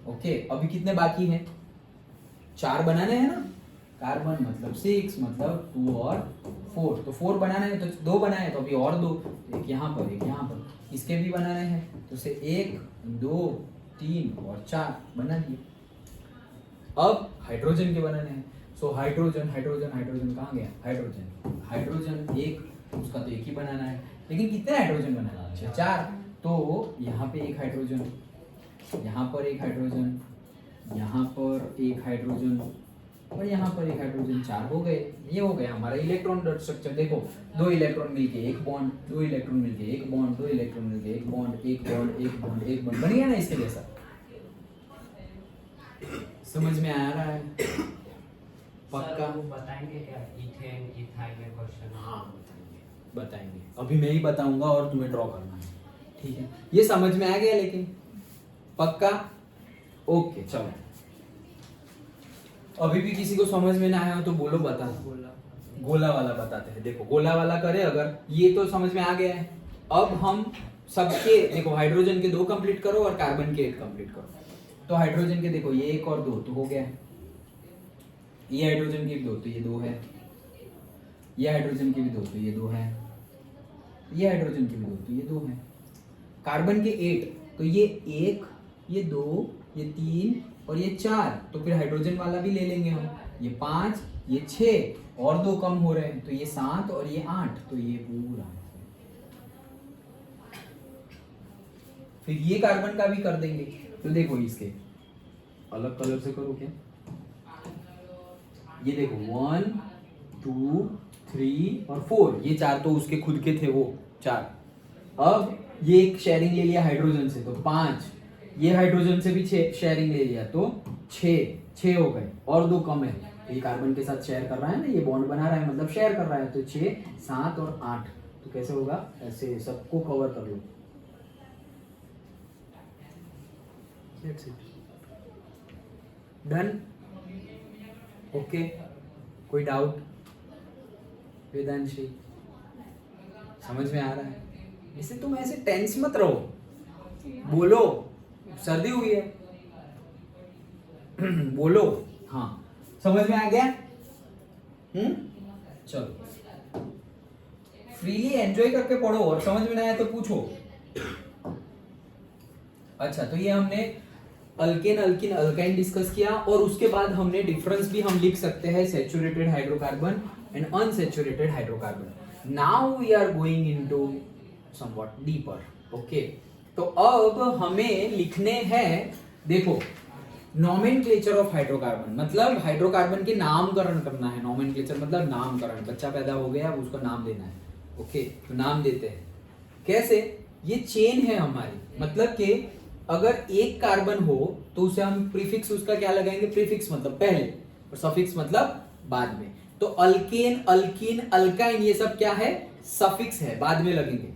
ओके, अभी कितने बाकी हैं, 4 बनाने हैं ना। कार्बन मतलब 6 मतलब 2 और 4, तो 4 बनाने हैं तो 2 बनाए तो अभी और 2, एक यहाँ पर एक यहाँ पर, इसके भी बनाने हैं तो से 1 2 3 और 4 बना दिए। अब हाइड्रोजन के बनाने हैं, सो हाइड्रोजन हाइड्रोजन हाइड्रोजन कहाँ गया, हाइड्रोजन हाइड्रोजन एक, उसका तो एक ही बनाना है, लेकिन कितने हाइड्रोजन बनाना है, 4। तो यहाँ पे एक हाइड्रोजन, यहाँ पर एक हाइड्रोजन, यहाँ पर एक हाइड्रोजन और यहाँ पर एक हाइड्रोजन, 4 हो गए। ये हो गया हमारा इलेक्ट्रॉन डॉट स्ट्रक्चर। देखो 2 इलेक्ट्रॉन मिलके एक बॉन्ड, 2 इलेक्ट्रॉन मिलके एक बॉन्ड, 2 इलेक्ट्रॉन मिलके एक बॉन्ड, एक बॉन्ड एक बॉन्ड एक बॉन्ड, बन गया ना इसके जैसा। समझ में आ रहा है, पक्का। सर, वो बताएंगे क्या, इथेन इथाइन में क्वेश्चन। हाँ बताएंगे, अभी मैं ही बताऊंगा और तुम्हें ड्रॉ करना है, ठीक है। ये समझ में आ गया लेकिन, पक्का। ओके चलो, अभी भी किसी को समझ में ना आया हो तो बोलो, बता। गोला वाला बताते हैं। देखो गोला वाला करे अगर, ये तो समझ में आ गया है। अब हम सबके देखो, हाइड्रोजन के 2 कंप्लीट करो और कार्बन के 8 कंप्लीट करो। तो हाइड्रोजन के देखो ये 1 और 2 तो हो गया है, ये हाइड्रोजन के भी 2 तो ये 2 है, ये हाइड्रोजन के भी 2 तो ये 2 है, ये हाइड्रोजन के भी 2 तो ये 2 है। कार्बन के 8 तो ये 1 ये 2 ये 3 और ये 4, तो फिर हाइड्रोजन वाला भी ले लेंगे हम, ये 5 ये 6 और 2 कम हो रहे हैं तो ये 7 और ये 8, तो ये पूरा। फिर ये कार्बन का भी कर देंगे। तो देखो इसके अलग कलर से करो क्या, ये देखो 1 2 3 और 4, ये 4 तो उसके खुद के थे वो 4। अब ये एक शेयरिंग ले लिया हाइड्रोजन से तो 5, ये हाइड्रोजन से भी 6 शेयरिंग ले लिया तो 6 हो गए और 2 कम है। ये कार्बन के साथ शेयर कर रहा है ना, ये बॉन्ड बना रहा है मतलब शेयर कर रहा है, तो 6 7 और 8 तो कैसे होगा, ऐसे सबको कवर कर लो। That's it. डन, ओके, कोई डाउट? वेदांशी समझ में आ रहा है? इसे तुम ऐसे टेंस मत रहो, बोलो, सर्दी हुई है बोलो। हाँ, समझ में आ गया? चलो, फ्रीली एंजॉय करके पढ़ो, और समझ में ना आया तो पूछो। अच्छा, तो ये हमने अल्केन, अल्किन, अल्काइन डिस्कस किया, और उसके बाद हमने डिफरेंस भी हम लिख सकते हैं saturated hydrocarbon and unsaturated hydrocarbon. Now we are going into somewhat deeper. Okay, तो अब हमें लिखने हैं, देखो, नॉमेनक्लेचर ऑफ हाइड्रोकार्बन, मतलब हाइड्रोकार्बन के नामकरण करना है। नॉमेनक्लेचर मतलब नामकरण, बच्चा पैदा हो गया, अब उसको नाम देना है। ओके, तो नाम देते हैं कैसे? ये चेन है हमारी, मतलब कि अगर एक कार्बन हो तो उसे हम प्रीफिक्स उसका क्या लगाएंगे? प्रीफिक्स मतलब पहले, और सफिक्स मतलब बाद में। तो अल्केन, अल्कीन, अल्काइन ये सब क्या है? सफिक्स है, बाद में लगेंगे,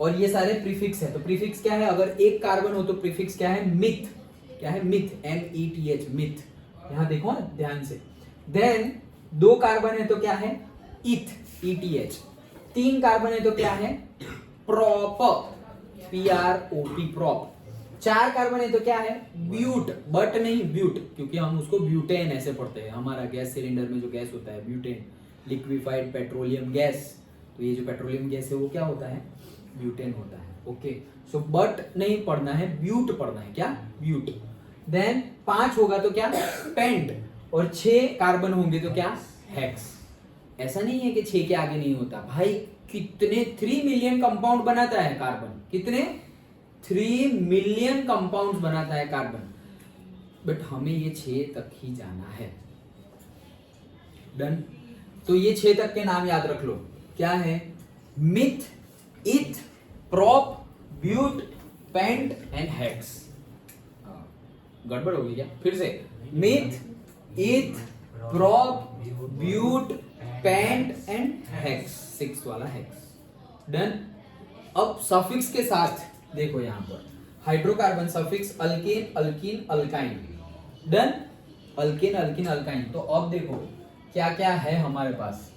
और ये सारे प्रीफिक्स है। तो प्रीफिक्स क्या है? अगर एक कार्बन हो तो प्रीफिक्स क्या है? मिथ। क्या है? Myth, METH, myth. यहां देखो ना ध्यान से। देन 2 कार्बन है तो क्या है? इथ, ETH। 3 कार्बन है तो क्या है? Prop, PROP, prop. 4 कार्बन है तो क्या है? ब्यूट, बट नहीं ब्यूट, क्योंकि हम उसको ब्यूटेन ऐसे पढ़ते हैं। हमारा गैस सिलेंडर में जो गैस होता है ब्यूटेन, लिक्विफाइड पेट्रोलियम गैस। तो ये जो पेट्रोलियम गैस है वो क्या होता है? ब्यूटेन होता है। ओके, सो बट नहीं पढ़ना है, ब्यूट पढ़ना है। क्या? ब्यूट। देन 5 होगा तो क्या? पेंट, और 6 कार्बन होंगे तो क्या? हेक्स। ऐसा नहीं है कि 6 के आगे नहीं होता भाई, कितने 3 मिलियन कंपाउंड बनाता है कार्बन। कितने? 3 मिलियन कंपाउंड्स बनाता है कार्बन, बट हमें ये 6 तक ही जाना है। डन। तो ये 6 तक के नाम याद रख लो। क्या है? Meth, eth, prop, but, pent and hex. गड़बड़ हो गई क्या? फिर से, meth, eth, prop, but, pent and hex, 6 वाला हेक्स। डन। अब सफिक्स के साथ देखो, यहां पर hydrocarbon suffix alkane, alkyne, alkyne. Done. Alkane, alkyne, alkyne. तो अब देखो क्या क्या है हमारे पास।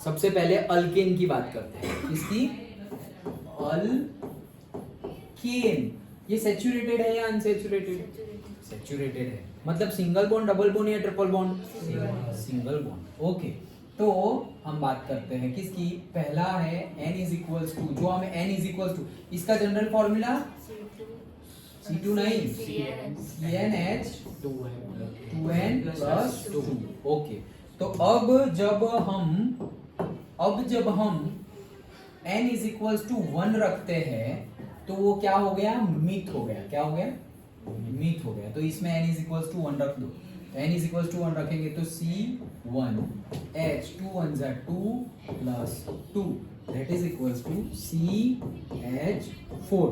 सबसे पहले अल्केन की बात करते हैं। इसकी अल्केन, ये सैचुरेटेड है या अनसैचुरेटेड? सैचुरेटेड है, मतलब सिंगल बॉन्ड, डबल बॉन्ड या triple bond? Single bond. Okay, तो हम बात करते हैं किसकी? पहला है N=2, जो हमें N=2, इसका जनरल फॉर्मूला C2 नहीं, CnH 2n+2। ओके, तो अब जब हम N=1 रखते हैं तो वो क्या हो गया? मिथ हो गया। क्या हो गया? मिथ हो गया। तो इसमें N=1 रख दो। N=1 रखेंगे तो C1H 2 1 2 + 2 that is equals to CH4।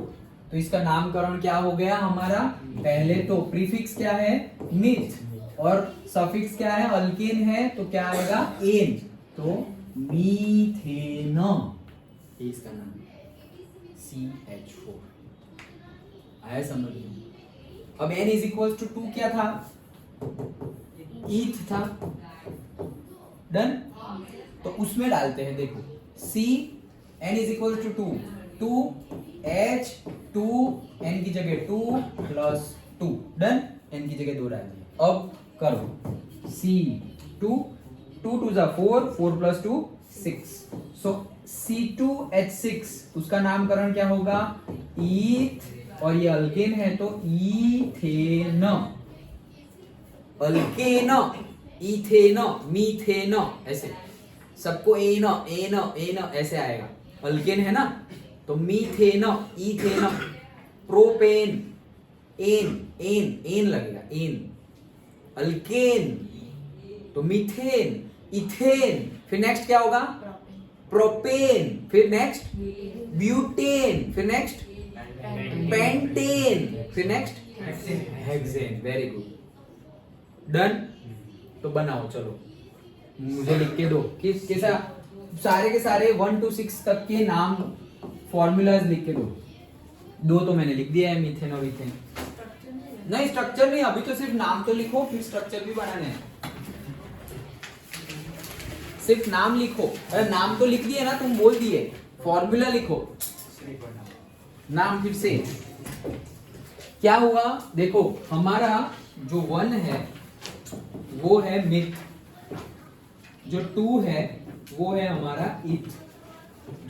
तो इसका नामकरण क्या हो गया हमारा? पहले तो प्रीफिक्स क्या है? मिथ, और सफिक्स क्या है? अल्केन है, तो क्या आएगा? एन, तो मीथेन, ये इसका नाम CH4। आया समझ में? अब N=2 क्या था? ईथ था। डन। तो उसमें डालते हैं, देखो C, N=2, 2H 2, N की जगह 2 + 2। डन। N की जगह 2 डाल दिया। अब करो C2, 2 2 4, 4 + 2 6। सो C2H6, उसका नामकरण क्या होगा? ईथ, और ये अल्केन है तो ईथेन। अल्केन, इथेन, मीथेन, ऐसे सबको एन एन एन ऐसे आएगा। अल्केन है ना, तो methane, ethane, propane, ane ane ane लगेगा, एन। अल्केन तो मीथेन, इथेन, फिर नेक्स्ट क्या होगा? प्रोपेन, फिर नेक्स्ट ब्यूटेन, फिर नेक्स्ट पेंटेन, फिर next hexane. Very good. Done. तो बनाओ, चलो मुझे लिख के दो। कैसा? सारे के सारे 1 to 6 तक के नाम फॉर्मूलाज लिख के दो तो मैंने लिख दिया है, मीथेन और इथेन। नहीं स्ट्रक्चर नहीं, अभी तो सिर्फ नाम तो लिखो, फिर स्ट्रक्चर भी बनाने हैं। सिर्फ नाम लिखो, अरे नाम तो लिख दिए ना, तुम बोल दिए, फॉर्मूला लिखो, नाम फिर से क्या हुआ। देखो हमारा जो 1 है वो है मिथ, जो 2 है वो है हमारा इथ,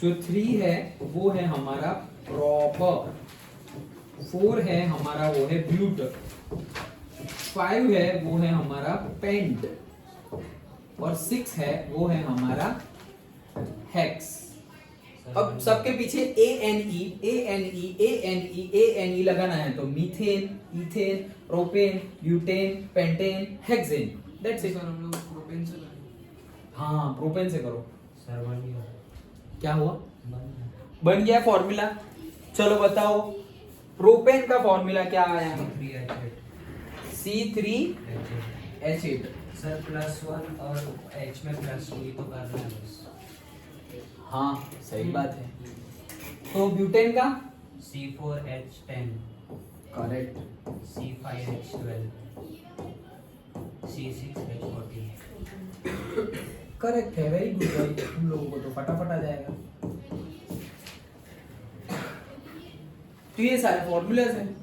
जो 3 है वो है हमारा प्रॉपर, 4 है हमारा वो है ब्यूट, 5 है वो है हमारा पेंट, और 6 है वो है हमारा हेक्स। अब सबके पीछे ANE लगाना है, तो methane, ethane, propane, butane, pentane, hexane, that's it. हम लोग प्रोपेन से करेंगे। हाँ प्रोपेन से करो। सर बन गया, क्या हुआ? बन गया। बन गया फॉर्मूला। चलो बताओ प्रोपेन का फॉर्मूला क्या आया? C3H8। सर +1 और H में +2 तो करना है बस। हाँ सही बात है। तो ब्यूटेन का C4H10, correct, C5H12, C6H14। Correct है, वेरी गुड भाई, तुम लोगों को तो फटाफट आ जाएगा। तो ये सारे फॉर्मूलाज हैं,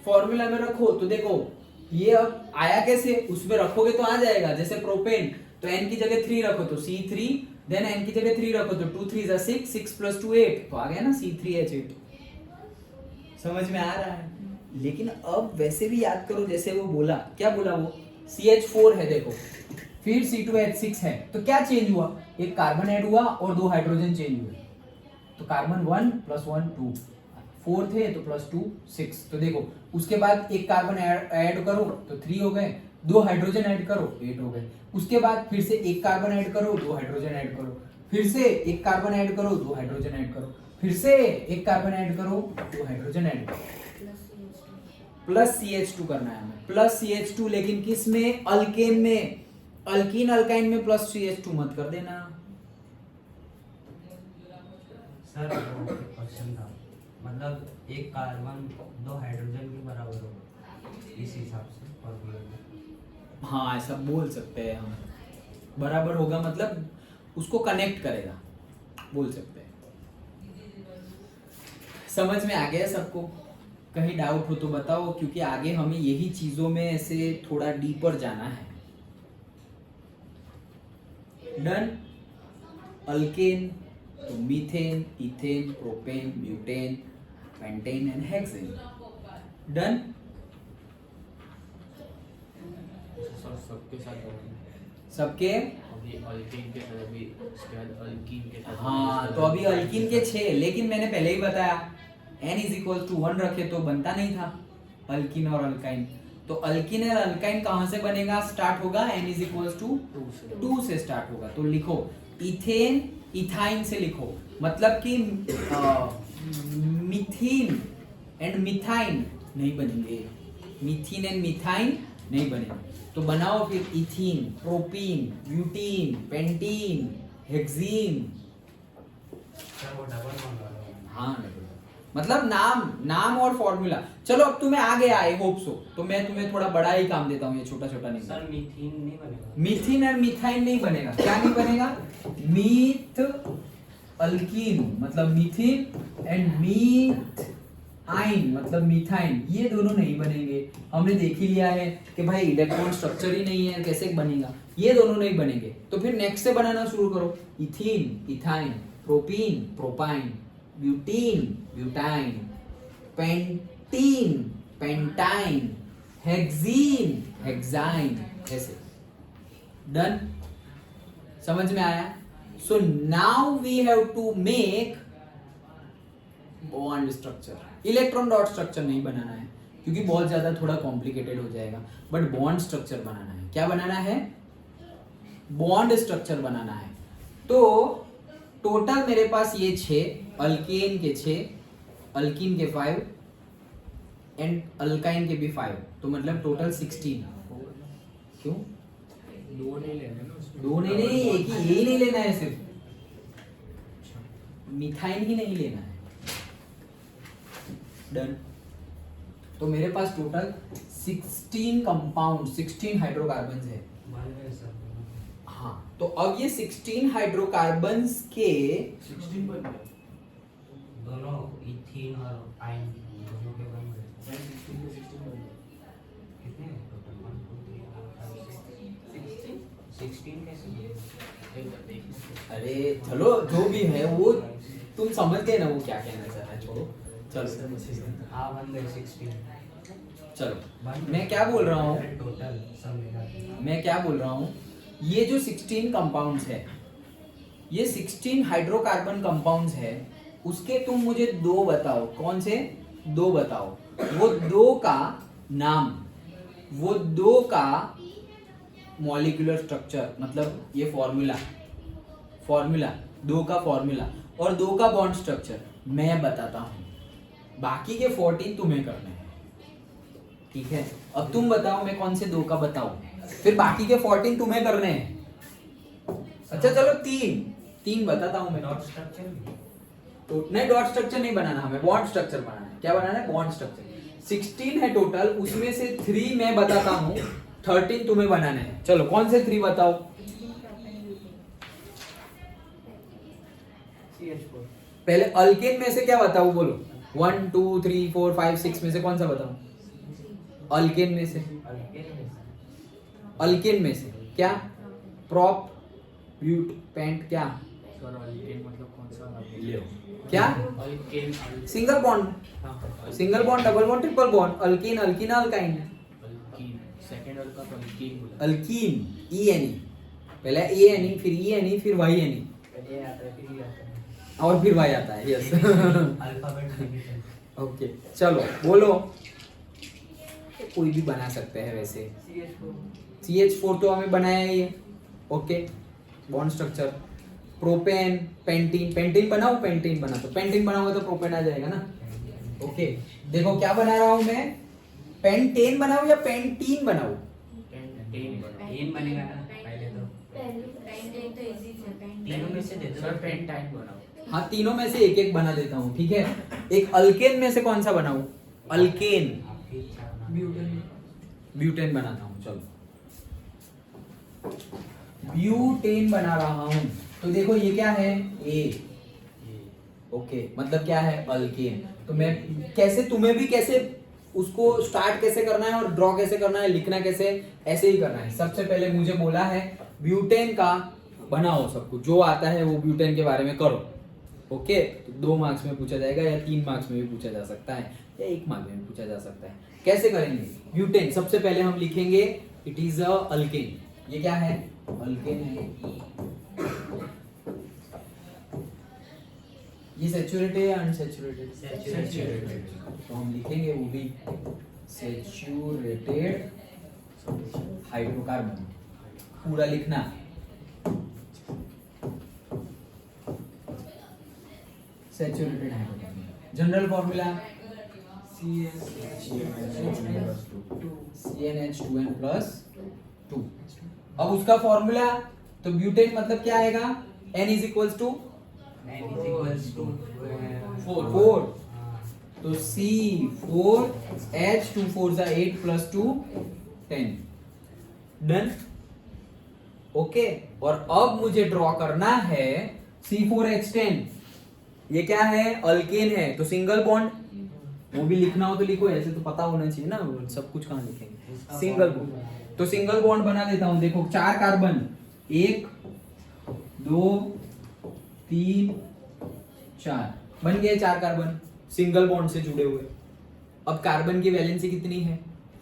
फॉर्मूला में रखो तो देखो ये अब आया कैसे, उसमें रखोगे तो आ जाएगा। जैसे प्रोपेन तो n की जगह 3 रखो तो C3, देन n की जगह 3 रखो तो 2 3 6, 6 + 2 8, तो आ गया ना C3H8। समझ में आ रहा है? लेकिन अब वैसे भी याद करो, जैसे वो बोला, क्या बोला वो, CH4 है देखो, फिर C2H6 है, तो क्या चेंज हुआ, एक कार्बन ऐड हुआ और 2 हाइड्रोजन चेंज हुए, तो कार्बन 1 + 1 2, 4 थे तो +2 6, तो देखो उसके बाद एक कार्बन ऐड करो तो 3 हो गए, 2 हाइड्रोजन ऐड करो 8 हो गए, उसके बाद फिर से एक कार्बन ऐड करो 2 हाइड्रोजन ऐड करो, फिर से एक कार्बन ऐड करो 2 हाइड्रोजन ऐड करो, फिर से एक कार्बन ऐड करो 2 हाइड्रोजन ऐड करो, +CH2 करना है हमें, +CH2, लेकिन किस में, अल्केन में, अल्कीन अल्काइन में +CH2 मत कर देना। सर क्वेश्चन था, मतलब एक कार्बन 2 हाइड्रोजन के बराबर होगा इस हिसाब से फॉर्मूला में। हाँ ऐसा बोल सकते हैं हम, बराबर होगा मतलब उसको कनेक्ट करेगा, बोल सकते हैं। समझ में आ गया सबको? कहीं डाउट हो तो बताओ, क्योंकि आगे हमें यही चीजों में ऐसे थोड़ा डीपर जाना है। डन। अल्केन तो methane, ethane, propane, butane, pentane and hexane. Done. Sir सबके साथ करेंगे। सबके, अभी अल्कीन के साथ, अभी उसके बाद अल्कीन के साथ। हाँ तो अभी अल्कीन के 6, लेकिन मैंने पहले ही बताया n = 1 रखे तो बनता नहीं था अल्कीन और अल्काइन। तो अल्कीन और अल्काइन कहां से बनेगा, स्टार्ट होगा n = 2 से स्टार्ट होगा। तो लिखो इथेन इथाइन से लिखो, मतलब कि मिथीन एंड मिथाइन नहीं बनेंगे, मिथीन एंड मिथाइन नहीं बनेंगे। तो बनाओ फिर ethene, propene, butene, pentene, hexene. Sir वो डबल मंगा लो। हाँ डबल, मतलब नाम और फॉर्मूला। चलो अब तुम्हें आ गया, आई होप सो, तो मैं तुम्हें थोड़ा बड़ा ही काम देता हूँ, ये छोटा छोटा नहीं। सर मीथेन नहीं बनेगा। मीथीन और मिथाइन नहीं बनेगा। क्या नहीं बनेगा? मीथ अल्कीन मतलब मीथीन एंड मीथ आइन मतलब मिथाइन, ये दोनों नहीं बनेंगे। हमने देख ही लिया है कि भाई इलेक्ट्रॉन स्ट्रक्चर ही नहीं है, कैसे बनेगा, ये दोनों नहीं बनेंगे। तो फिर नेक्स्ट से बनाना शुरू करो, ethene ethyne, propene propyne, butene butyne, pentene pentyne, hexene hexyne, ऐसे। डन। समझ में आया? So now we have to make bond structure. Electron dot structure नहीं बनाना है क्योंकि बहुत ज्यादा थोड़ा कॉम्प्लिकेटेड हो जाएगा, बट बॉन्ड स्ट्रक्चर बनाना है। क्या बनाना है? बॉन्ड स्ट्रक्चर बनाना है। तो टोटल मेरे पास ये 6, अल्केन के 6, अल्कीन के 5 एंड अल्काइन के भी 5, तो मतलब टोटल 16। क्यों? 2 नहीं लेने ना उसमें। 2 नहीं, एक ही, यही नहीं लेना है सिर्फ, मिथाइन ही नहीं लेना है। डन। तो मेरे पास टोटल 16 कंपाउंड, 16 हाइड्रोकार्बन है। बन गए सर। हाँ, तो अब ये 16 हाइड्रोकार्बन्स के 16 बन गया। दोनों इथीन और आयन दोनों के बन गए। 16 के 16 बन गया। कितने टोटल? 1 2 3 4 5 16 कैसे बने? एक बार देखिए। अरे चलो जो भी है वो तुम समझ गए ना वो क्या कहना चाह रहा है, छोड़ो। चलो हाँ बन गए 16। चलो मैं क्या बोल रहा हूँ, टोटल सब मिला के। मैं क्या बोल रहा हूँ, ये जो 16 कंपाउंड्स है, ये 16 हाइड्रोकार्बन कंपाउंड्स है, उसके तुम मुझे दो बताओ। कौन से दो बताओ? वो दो का नाम, वो दो का मॉलिक्यूलर स्ट्रक्चर, मतलब ये फॉर्मूला दो का फॉर्मूला और दो का बॉन्ड स्ट्रक्चर मैं बताता हूँ। बाकी के 14 तुम्हें करने हैं, ठीक है? अब तुम बताओ मैं कौन से दो का बताऊं, फिर बाकी के 14 तुम्हें करने हैं। अच्छा चलो तीन बताता हूं मैं। डॉट स्ट्रक्चर तो नहीं, डॉट स्ट्रक्चर नहीं बनाना, हमें बॉन्ड स्ट्रक्चर बनाना है। क्या बनाना है? Bond structure. 16 है टोटल, उसमें से 3 मैं बताता हूँ, 13 तुम्हें बनाने हैं। चलो कौन से 3 बताओ? CH4। पहले अल्केन में से क्या बताऊं, बोलो। 1 2 3 4 5 6 में से कौन सा बताऊं? अल्केन में से। अल्केन में से क्या? प्रॉप, ब्यूट, पेंट, क्या? सर अल्केन मतलब कौन सा? क्या? अल्केन। सिंगल बॉन्ड, हाँ, single bond, double bond, triple bond. Alkyne, alkyne, alkyne. Alkyne second Alka तो अल्कीन बोला। अल्कीन, ENE, पहले ENE, फिर ENE, फिर YNE, ये आता है फिर ये आता है। और फिर Y आता है। Yes alphabet division. ओके चलो बोलो। कोई भी बना सकते हैं वैसे। CH4 तो हमें बनाया ही है। Okay, bond structure. Propane, pentene बनाओ, पेंटीन बना, तो पेंटीन बनाओगे तो प्रोपेन आ जाएगा ना। ओके, देखो क्या बना रहा हूं मैं, पेंटेन बनाऊं या पेंटीन बनाऊं? पेंटेन बना। एन बनेगा ना पहले तो। तीनों में से दे दो। सर पेंटाइन बनाओ। हाँ, तीनों में से एक एक बना देता हूँ, ठीक है? एक अल्केन में से कौन सा बनाऊं? अल्केन, आपकी इच्छा बना। ब्यूटेन बनाता हूँ। चलो ब्यूटेन बना रहा हूं, तो देखो ये क्या है? ए। ओके, मतलब क्या है? अल्केन। तो मैं कैसे, तुम्हें भी कैसे उसको स्टार्ट कैसे करना है और ड्रॉ कैसे करना है, लिखना कैसे, ऐसे ही करना है। सबसे पहले मुझे बोला है ब्यूटेन का बनाओ, सब कुछ जो आता है वो ब्यूटेन के बारे में करो। ओके, तो 2 मार्क्स में पूछा जाएगा या 3 मार्क्स में भी पूछा जा सकता है या 1 मार्क्स में भी पूछा जा सकता है। कैसे करेंगे? ब्यूटेन सबसे पहले हम लिखेंगे इट इज अ अल्केन। ये क्या है? अल्केन है। ये सैचुरेटेड है या अनसैचुरेटेड? सैचुरेटेड। तो हम लिखेंगे वो भी सैचुरेटेड हाइड्रोकार्बन, पूरा लिखना। Saturated hydrocarbon. General formula CnH2n+2। अब उसका फॉर्मूला, तो ब्यूटेन मतलब क्या आएगा? N is equals to 4। तो C4H, 2 4 8 + 2 10। डन। ओके, और अब मुझे ड्रॉ करना है C4H10। ये क्या है? अल्केन है, तो सिंगल बॉन्ड। वो भी लिखना हो तो लिखो, ऐसे तो पता होना चाहिए ना, सब कुछ कहाँ लिखेंगे? Single bond. तो सिंगल बॉन्ड बना देता हूं। देखो 4 कार्बन, 1 2 3 4 बन गए 4 कार्बन सिंगल बॉन्ड से जुड़े हुए। अब कार्बन की वैलेंसी कितनी है?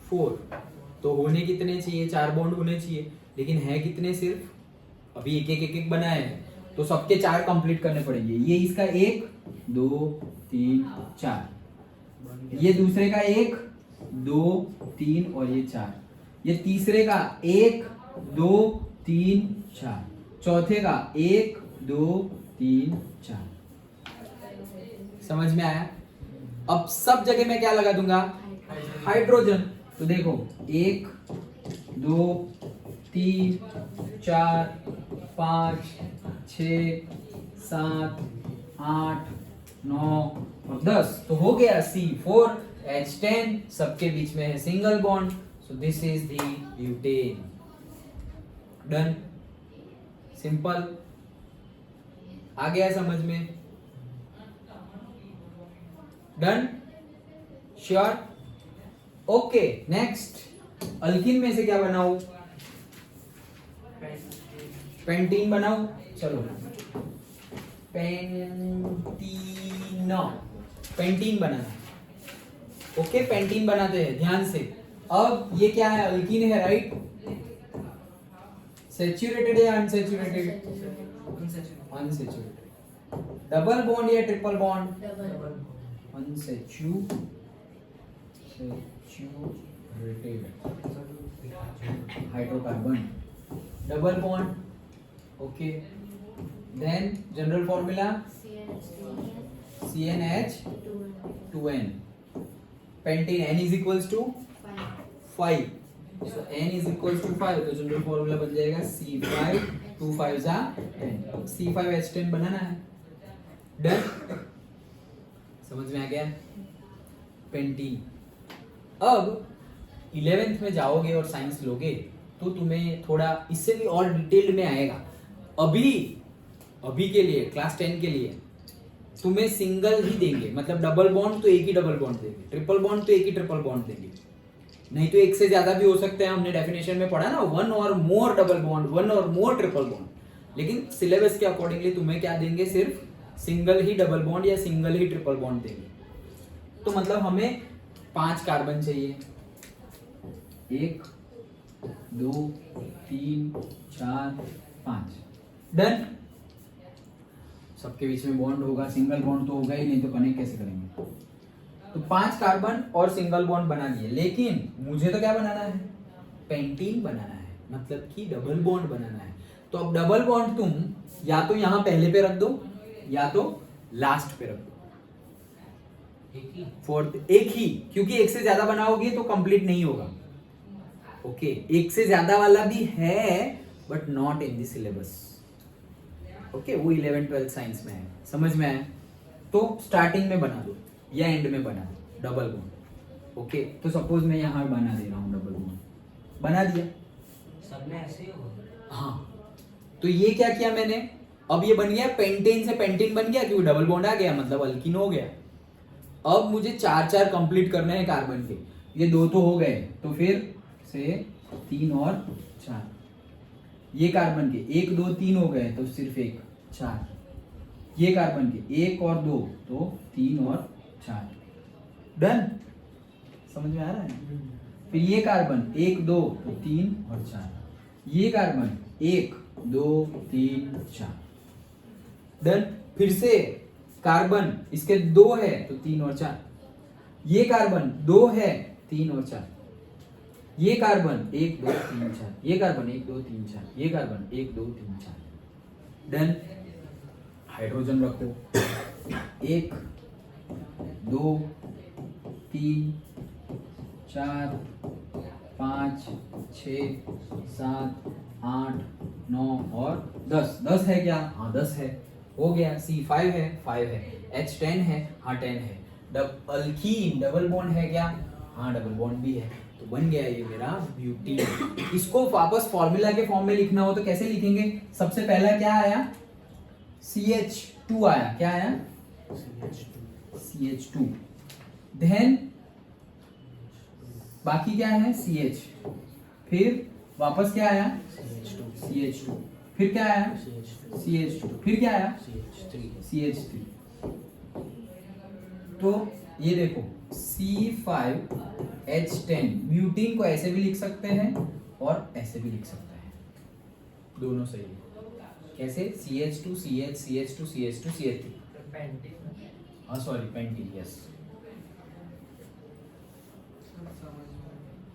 4। तो होने कितने चाहिए? 4 बॉन्ड होने चाहिए, लेकिन है कितने? सिर्फ अभी एक बनाए हैं, तो सबके 4 कंप्लीट करने पड़ेंगे। ये इसका 1 2 3 4, ये दूसरे का 1 2 3 और ये 4, ये तीसरे का 1 2 3 4, चौथे का 1 2 3 4। समझ में आया? अब सब जगह मैं क्या लगा दूंगा? हाइड्रोजन। तो देखो 1 2 3 4 5 6 7 8 9 और 10, तो हो गया C4H10, सबके बीच में है single bond, so this is the butane. Done, simple, आ गया समझ में? Done, sure, okay. Next, alkene में से क्या बनाऊं? पेंटीन बनाऊं, चलो पेंटीन बनाना। ओके, पेंटीन बनाते हैं ध्यान से। अब ये क्या है? अल्कीन है, राइट? सैचुरेटेड या अनसैचुरेटेड? अनसैचुरेटेड। डबल बॉन्ड या triple bond? Unsaturated. Hydrocarbon, double bond, okay. Then general formula CnH2n, pentene N is equals to 5, so N is equals to 5, तो जनरल फॉर्मूला बन जाएगा C5, 2 5 जा 10, C5H10 बनाना है। Done, समझ में आ गया? पेंटीन। अब 11th में जाओगे और साइंस लोगे तो तुम्हें थोड़ा इससे भी और डिटेल्ड में आएगा। अभी के लिए क्लास 10 के लिए तुम्हें सिंगल ही देंगे, मतलब डबल बॉन्ड तो एक ही डबल बॉन्ड देंगे, ट्रिपल बॉन्ड तो एक ही ट्रिपल बॉन्ड देंगे, नहीं तो एक से ज्यादा भी हो सकते हैं। हमने डेफिनेशन में पढ़ा ना, 1 और मोर डबल बॉन्ड, 1 और मोर ट्रिपल बॉन्ड। लेकिन सिलेबस के अकॉर्डिंगली तुम्हें क्या देंगे? सिर्फ सिंगल ही डबल बॉन्ड या सिंगल ही ट्रिपल बॉन्ड देंगे। तो मतलब हमें 5 कार्बन चाहिए, 1 2 3 4 5। डन, सबके बीच में बॉन्ड होगा, सिंगल बॉन्ड तो होगा ही नहीं, तो कनेक्ट कैसे करेंगे? तो 5 कार्बन और सिंगल बॉन्ड बना दिए, लेकिन मुझे तो क्या बनाना है? पेंटीन बनाना है, मतलब कि डबल बॉन्ड बनाना है। तो अब डबल बॉन्ड तुम या तो यहां पहले पे रख दो या तो लास्ट पे रख दो। फोर्थ एक ही, क्योंकि एक से ज्यादा बनाओगे तो कंप्लीट नहीं होगा। ओके, एक से ज्यादा वाला भी है but not in the syllabus. Okay, वो 11-12 साइंस में है, समझ में आया? तो स्टार्टिंग में बना दो या एंड में बना दो डबल बॉन्ड। ओके, तो सपोज मैं यहां बना दे रहा हूं डबल बॉन्ड, बना दिया सब में ऐसे ही होगा। हाँ, तो ये क्या किया मैंने? अब ये बन गया पेंटेन से पेंटीन बन गया, क्योंकि डबल बॉन्ड आ गया, मतलब अल्कीन हो गया। अब मुझे 4 कंप्लीट करने हैं कार्बन के, ये 2 तो हो गए, तो फिर से 3 और 4। ये कार्बन के 1 2 3 हो गए, तो सिर्फ 1 4। ये कार्बन के 1 और 2, तो 3 और 4। डन, समझ में आ रहा है? फिर ये कार्बन 1 2 तो 3 और 4। ये कार्बन 1 2 3 4। डन, फिर से कार्बन इसके 2 है तो 3 और 4। ये कार्बन 2 है, 3 और 4। ये कार्बन 1 2 3 4, ये कार्बन 1 2 3 4, ये कार्बन 1 2 3 4। डन, हाइड्रोजन रखो, 1 2 3 4 5 6 7 8 9 और 10। 10 है क्या? हाँ 10 है, हो गया। C5 है, 5 है, H10 है, हाँ 10 है। अल्कीन डबल बॉन्ड है क्या? हाँ डबल बॉन्ड भी है, तो बन गया ये मेरा ब्यूटीन। इसको वापस फॉर्मूला के फॉर्म में लिखना हो तो कैसे लिखेंगे? सबसे पहला क्या आया? CH2 आया, क्या आया? CH2। देन बाकी क्या है? CH। फिर वापस क्या आया? CH2। फिर क्या आया? CH2। फिर क्या आया? CH3। तो ये देखो C5H10, ब्यूटीन को ऐसे भी लिख सकते हैं और ऐसे भी लिख सकते हैं, दोनों सही है। कैसे? CH2 CH CH2 CH2 CH3। हाँ सॉरी, पेंटीन, यस।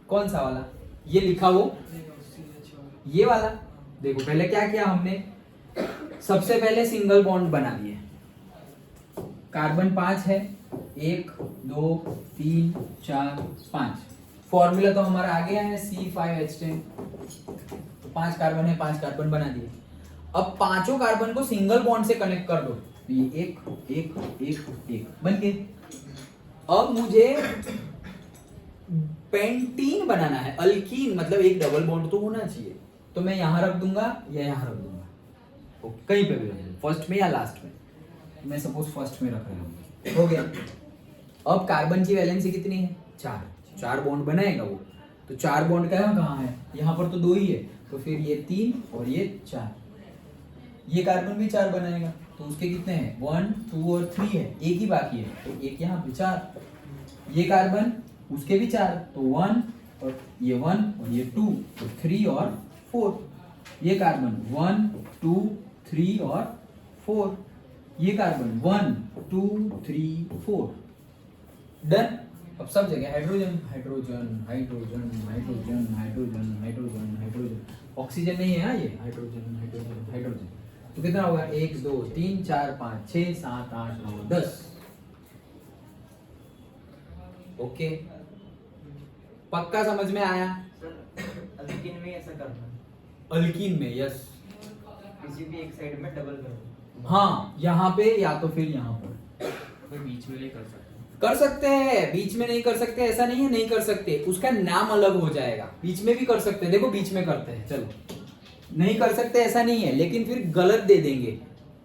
कौन सा वाला? ये लिखा हो, ये वाला। देखो पहले क्या किया हमने? सबसे पहले सिंगल बॉन्ड बना दिए। कार्बन 5 है, 1 2 3 4 5। फॉर्मूला तो हमारा आ गया है C5H10, तो 5 कार्बन है, 5 कार्बन बना दिए। अब पांचों कार्बन को सिंगल बॉन्ड से कनेक्ट कर दो, तो ये एक एक एक एक बन गए। अब मुझे पेंटीन बनाना है, अल्कीन मतलब एक डबल बॉन्ड तो होना चाहिए, तो मैं यहां रख दूंगा या यहां रख दूंगा, ओके, कहीं पे भी रख दूंगा, फर्स्ट में या लास्ट में। मैं सपोज फर्स्ट में रख रहा हूँ, हो गया। अब कार्बन की वैलेंसी कितनी है? 4, 4 बॉन्ड बनाएगा वो, तो 4 बॉन्ड कहाँ है? यहाँ पर तो 2 ही है, तो फिर ये 3 और ये 4, ये कार्बन भी 4 बनाएगा, तो उसके कितने हैं? 1 2 और 3 है, एक ही बाकी है, तो एक यहाँ पे 4। ये कार्बन उसके भी 4, तो 1 और ये 1 और ये 2, तो 3 और 4। ये कार्बन 1 2 3 और 4, ये कार्बन 1 2 3 4, डन। अब सब जगह hydrogen hydrogen hydrogen hydrogen hydrogen hydrogen hydrogen, oxygen नहीं है हाँ, ये हाइड्रोजन हाइड्रोजन हाइड्रोजन। तो कितना होगा? 1 2 3 4 5 6 7 8 9 10। ओके, पक्का समझ में आया? अल्कीन में ऐसा करना, अल्कीन में यस, किसी भी एक साइड में डबल कर, हाँ, यहाँ पे या तो फिर यहाँ पर कोई बीच में नहीं कर सकते। कर सकते हैं, बीच में नहीं कर सकते ऐसा नहीं है, नहीं कर सकते, उसका नाम अलग हो जाएगा। बीच में भी कर सकते हैं, देखो बीच में करते हैं, चलो नहीं कर सकते ऐसा नहीं है, लेकिन फिर गलत दे देंगे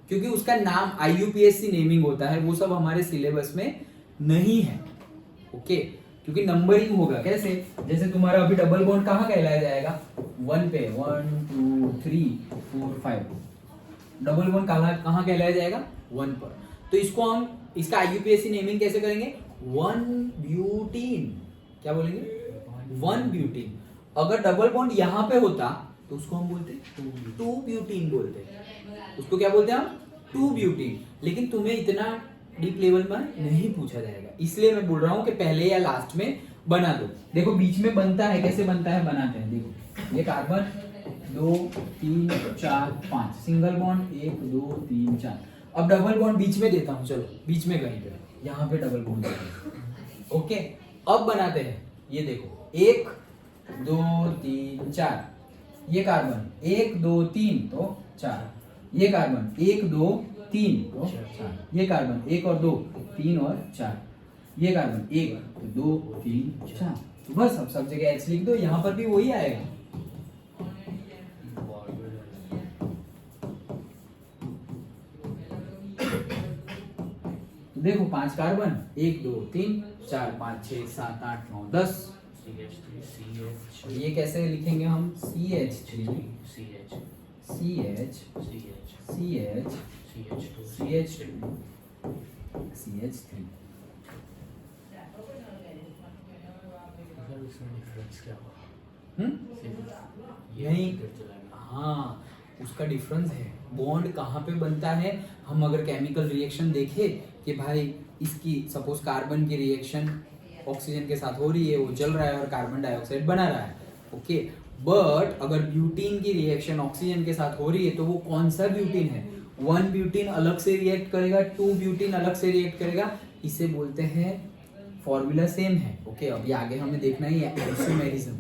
क्योंकि उसका नाम IUPAC नेमिंग होता है, वो सब हमारे सिलेबस में नहीं है, ओके। क्योंकि नंबरिंग होगा कैसे, जैसे तुम्हारा अभी डबल बॉन्ड कहाँ कहलाया जाएगा? 1 पे 1 2 3 4 5, डबल बॉन्ड कहाँ कहलाया जाएगा? 1 पर। तो इसको हम, इसका IUPAC नेमिंग कैसे करेंगे? 1 ब्यूटीन, क्या बोलेंगे? 1 ब्यूटीन। अगर डबल बॉन्ड यहाँ पे होता तो उसको हम बोलते 2 ब्यूटीन बोलते, उसको क्या बोलते हैं हम? 2 ब्यूटीन। लेकिन तुम्हें इतना डीप लेवल में नहीं पूछा जाएगा, इसलिए मैं बोल रहा हूँ कि पहले या लास्ट में बना दो। देखो बीच में बनता है, कैसे बनता है बनाते हैं, देखो ये कार्बन 2 3 4 5, सिंगल बॉन्ड 1 2 3 4। अब डबल बॉन्ड बीच में देता हूं, चलो बीच में कहीं पे, यहाँ पे डबल बॉन्ड देते हैं, ओके। अब बनाते हैं, ये देखो 1 2 3 4, ये कार्बन 1 2 3 तो 4, ये कार्बन 1 2 3 तो 4, ये कार्बन 1 और 2 3 और 4, ये कार्बन 1 तो 2 3 4, तो बस अब सब जगह H लिख दो, यहाँ पर भी वही आएगा। देखो 5 कार्बन 1 2 3 4 5 6 7 8 9 10, ये कैसे लिखेंगे हम? CH3 CH CH CH CH CH2 CH2 CH3। मतलब इसमें डिफरेंस क्या हुआ? नहीं, हाँ उसका डिफरेंस है, बॉन्ड कहाँ पे बनता है। हम अगर केमिकल रिएक्शन देखें कि भाई इसकी सपोज कार्बन की रिएक्शन ऑक्सीजन के साथ हो रही है, वो जल रहा है और कार्बन डाइऑक्साइड बना रहा है, ओके। बट अगर ब्यूटीन की रिएक्शन ऑक्सीजन के साथ हो रही है तो वो कौन सा ब्यूटीन है? 1 ब्यूटीन अलग से रिएक्ट करेगा, 2 ब्यूटीन अलग से रिएक्ट करेगा, इसे बोलते हैं, फॉर्मूला सेम है, ओके। अभी आगे हमें देखना ही है आइसोमेरिज्म।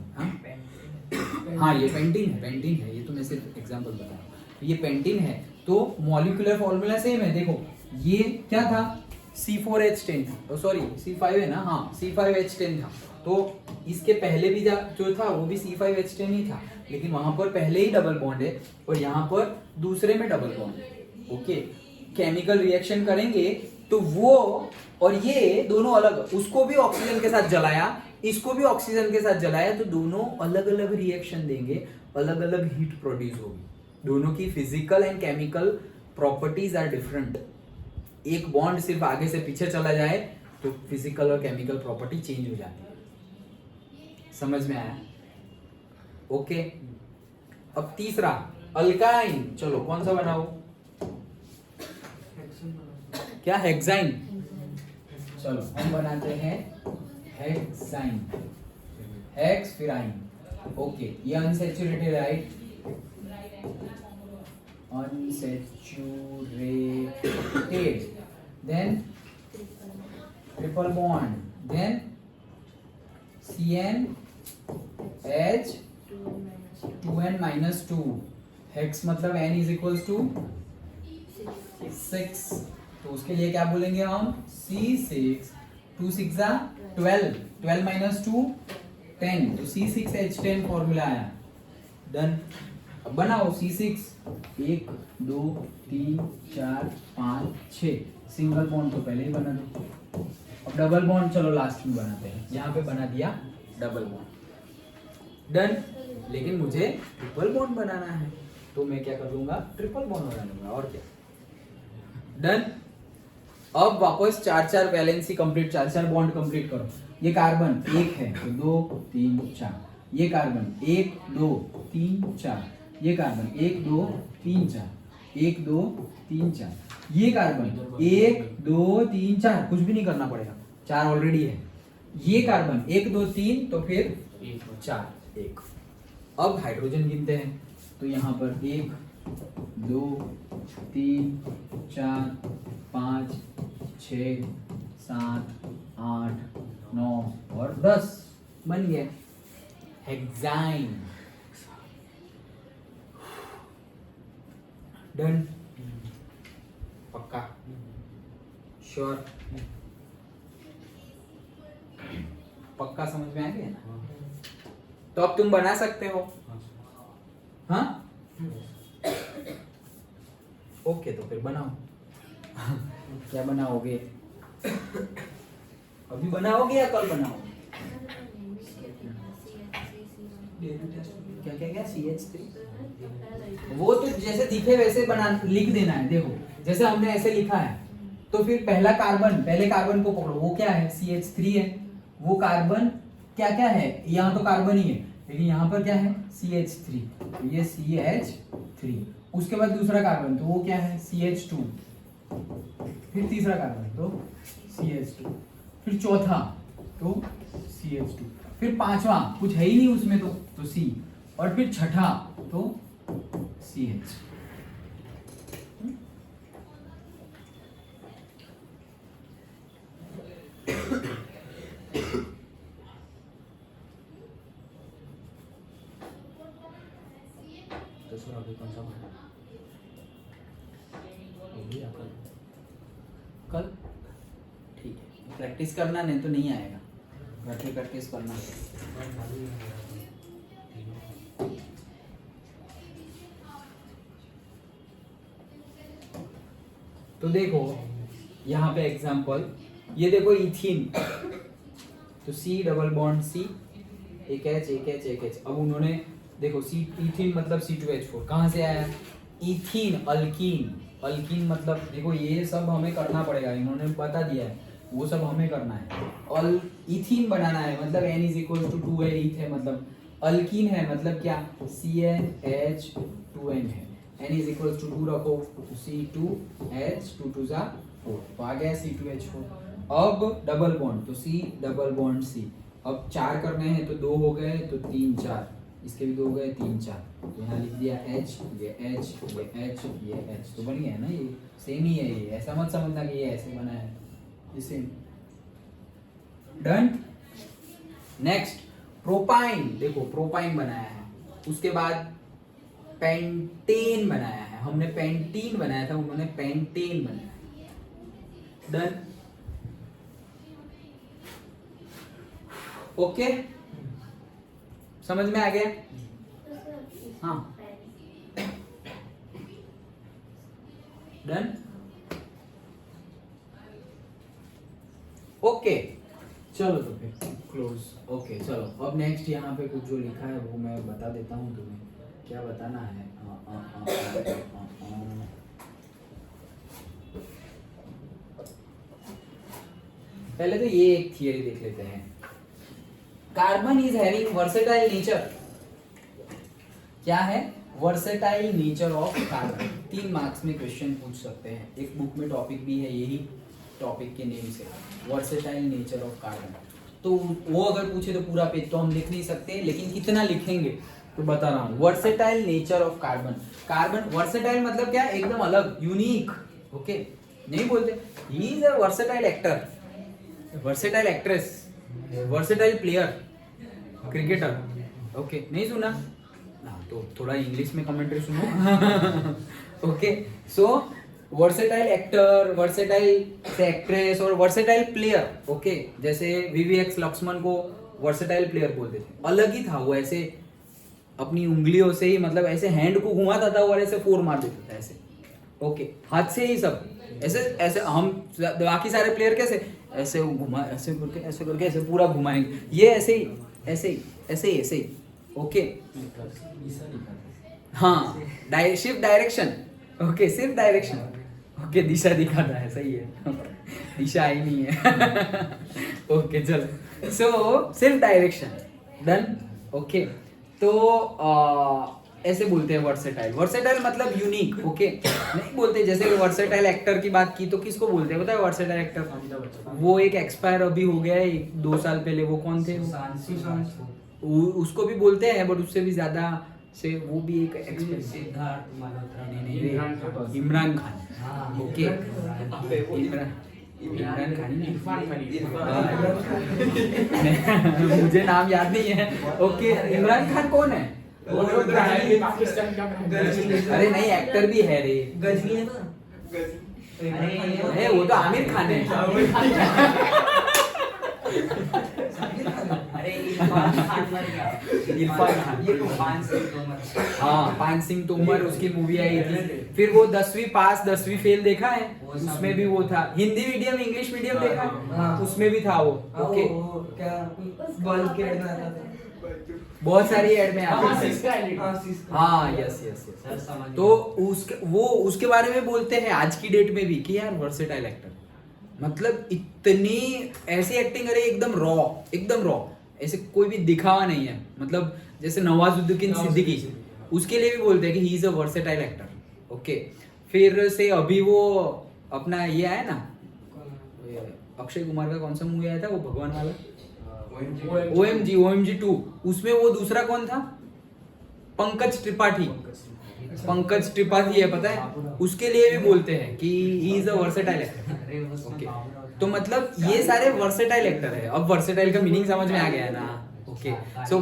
हाँ ये पेंटीन है, ये तो मैं सिर्फ एग्जांपल बता रहा हूँ, ये पेंटीन है, तो मॉलिक्यूलर फॉर्मूला सेम है। देखो ये क्या था? C4H10 था, सॉरी C5 है ना, हाँ C5H10 था, तो इसके पहले भी जो था वो भी C5H10 ही था, लेकिन वहां पर पहले ही डबल बॉन्ड है और यहाँ पर दूसरे में डबल बॉन्ड है, ओके। केमिकल रिएक्शन करेंगे तो वो और ये दोनों अलग, उसको भी ऑक्सीजन के साथ जलाया, इसको भी ऑक्सीजन के साथ जलाया, तो दोनों अलग अलग रिएक्शन देंगे, अलग अलग हीट प्रोड्यूस होगी, दोनों की physical and chemical properties are different. एक बॉन्ड सिर्फ आगे से पीछे चला जाए तो फिजिकल और केमिकल प्रॉपर्टी चेंज हो जाती है। समझ में आया? ओके। अब तीसरा अल्काइन, चलो कौन सा बनाओ? क्या? हेक्साइन। चलो हम बनाते हैं हेक्साइन, हेक्स फिर आइन, ओके। ये unsaturated, right? unsaturated, then triple bond, then CnH 2n-2, hex मतलब n is equals to 6 तो उसके लिए क्या बोलेंगे हम, C6, 2 6 12, 12 माइनस 2 10, तो C6H10 फॉर्मूला आया। डन। अब बनाओ C6, 1 2 3 4 5 6, सिंगल बॉन्ड तो पहले ही बना दो। अब डबल बॉन्ड चलो लास्ट में बनाते हैं, यहाँ पे बना दिया डबल बॉन्ड। डन। लेकिन मुझे ट्रिपल बॉन्ड बनाना है, तो मैं क्या कर लूंगा, ट्रिपल बॉन्ड बना लूंगा, और क्या। डन। अब वापस 4 वैलेंसी कंप्लीट, 4 बॉन्ड कंप्लीट करो। ये कार्बन 1 है तो 2 3 4, ये कार्बन 1 2 3 4, ये कार्बन 1 2 3 4, 1 2 3 4, ये कार्बन 1 2 3 4, कुछ भी नहीं करना पड़ेगा, 4 ऑलरेडी है। ये कार्बन 1 2 3, तो फिर 4 1। अब हाइड्रोजन गिनते हैं, तो यहाँ पर 1 2 3 4 5 6 7 8 9 और 10 बन गया हेक्साइन। डन। पक्का, श्योर, पक्का समझ में आ गया ना? तो अब तुम बना सकते हो। हाँ ओके, तो फिर बनाओ। क्या बनाओगे, अभी बनाओगे या कल बनाओगे? क्या क्या क्या CH3, वो तो जैसे दिखे वैसे बना लिख देना है। देखो जैसे हमने ऐसे लिखा है, तो फिर पहला कार्बन, पहले कार्बन को पकड़ो, वो क्या है, CH3 है। वो कार्बन क्या क्या है, यहाँ तो कार्बन ही है, लेकिन यहाँ पर क्या है, CH3, तो ये CH3। उसके बाद दूसरा कार्बन, तो वो क्या है, CH2। फिर तीसरा कार्बन, तो CH2। फिर चौथा, तो CH2। फिर पांचवा, कुछ है ही नहीं उसमें, तो C। और फिर छठा, तो CH। तो सर अभी कौन सा बना? कल ठीक है, प्रैक्टिस करना, नहीं तो नहीं आएगा, घर पे प्रैक्टिस करना। तो देखो यहाँ पे एग्जांपल, ये देखो इथीन, तो C डबल बॉन्ड C, एक H एक H एक H। अब उन्होंने देखो C, इथीन मतलब C2H4 कहाँ से आया, इथीन अल्कीन, अल्कीन मतलब देखो ये सब हमें करना पड़ेगा, इन्होंने बता दिया है, वो सब हमें करना है। और इथीन बनाना है मतलब N इज इक्वल टू 2 है, ईथ है मतलब अल्कीन है, मतलब क्या, CnH2n है। N इज इक्वल टू 2 रखो, C2H2 2 4, तो आ गया C2H4। अब डबल बॉन्ड, तो C डबल बॉन्ड C। अब 4 करने हैं, तो 2 हो गए, तो 3 4, इसके भी 2 हो गए, 3 4, तो यहाँ लिख दिया H, ये H, ये H, ये H, तो बन गया है ना, ये सेम ही है। ये ऐसा मत समझना कि ये ऐसे बना है, ये सेम। डन। नेक्स्ट प्रोपाइन, देखो प्रोपाइन बनाया है, उसके बाद पेंटेन बनाया है, हमने पेंटीन बनाया था, उन्होंने पेंटेन बनाया है। डन। ओके, समझ में आ गया? हाँ डन। ओके चलो, तो फिर क्लोज। ओके चलो, अब नेक्स्ट यहाँ पे कुछ जो लिखा है वो मैं बता देता हूँ तुम्हें, क्या बताना है। पहले तो ये एक थियरी देख लेते हैं, carbon is having versatile nature. क्या है, versatile nature of carbon. 3 marks में क्वेश्चन पूछ सकते हैं, एक बुक में टॉपिक भी है यही टॉपिक के नेम से, वर्सेटाइल नेचर ऑफ कार्बन। तो वो अगर पूछे तो पूरा पेज तो हम लिख नहीं सकते, लेकिन कितना लिखेंगे तो बता रहा हूँ। Versatile nature of carbon, carbon versatile मतलब क्या, एकदम अलग, यूनिक। ओके, नहीं बोलते he is a versatile actor, versatile actress, versatile player, cricketer. Okay, नहीं सुना तो थोड़ा इंग्लिश में कमेंट्री सुनो। ओके, सो वर्सेटाइल एक्टर, वर्सेटाइल एक्ट्रेस और वर्सेटाइल प्लेयर, ओके, जैसे वीवीएक्स लक्ष्मण को वर्सेटाइल प्लेयर बोलते थे, अलग ही था वो, ऐसे अपनी उंगलियों से ही, मतलब ऐसे हैंड को घुमाता था और ऐसे फोर मार देता था ऐसे, ओके, हाथ से ही सब ऐसे ऐसे। हम बाकी सारे प्लेयर कैसे ऐसे घुमा, ऐसे करके ऐसे पूरा घुमाएंगे, ये ऐसे ही ऐसे ही ऐसे ही ऐसे ही, ओके, हाँ, शिफ्ट डायरेक्शन, ओके, सिर्फ डायरेक्शन, ओके, दिशा दिखाता है, सही है, दिशा आई नहीं है, ओके, चल, सो सिर्फ डायरेक्शन, डन, ओके। तो ऐसे बोलते हैं वर्सेटाइल। वर्सेटाइल मतलब यूनिक, ओके, नहीं बोलते जैसे वर्सेटाइल एक्टर की बात की तो किसको बोलते हैं पता है वर्सेटाइल एक्टर? वो एक एक्सपायर अभी हो गया है 2 साल पहले, वो कौन थे? उसको भी बोलते हैं, बट उससे भी ज्यादा से वो भी एक सिद्धार्थ मल्होत्रा, नहीं, इमरान खान, हाँ, ओके, इमरान खान मुझे नाम याद नहीं है, ओके, इमरान खान कौन है? पाकिस्तान का अरे नहीं, एक्टर भी है रे, गजनी है ना, है वो तो आमिर खान है। अरे इरफान खान मर गया, इरफान खान, ये पान सिंह तोमर, हाँ, पान सिंह तोमर, उसकी मूवी आई थी। फिर वो 10वीं पास 10वीं फेल देखा है, उसमें भी वो था। हिंदी मीडियम इंग्लिश मीडियम देखा है, उसमें भी था वो, ओके, क्या बल्ब के एड में आता था, बहुत सारी एड में आती है, हाँ, हाँ, यस यस यस। सर समझ तो उसके बारे में बोलते हैं आज की डेट में भी कि यार वर्सेटाइल एक्टर, मतलब इतनी ऐसी एक्टिंग करे, एकदम रॉ, ऐसे कोई भी दिखावा नहीं है, मतलब जैसे नवाजुद्दीन सिद्दीकी, उसके लिए भी बोलते हैं कि he is a versatile actor, okay. फिर से अभी वो अपना ये आया ना, अक्षय कुमार का कौन सा मूवी आया था वो भगवान वाला, OMG 2, उसमें वो दूसरा कौन था? पंकज त्रिपाठी है, पता है? उसके लिए भी बोलते हैं कि he is a versatile actor, okay. तो मतलब ये सारे वर्सेटाइल एक्टर है। अब वर्सेटाइल का मीनिंग समझ में आ गया ना, ओके। सो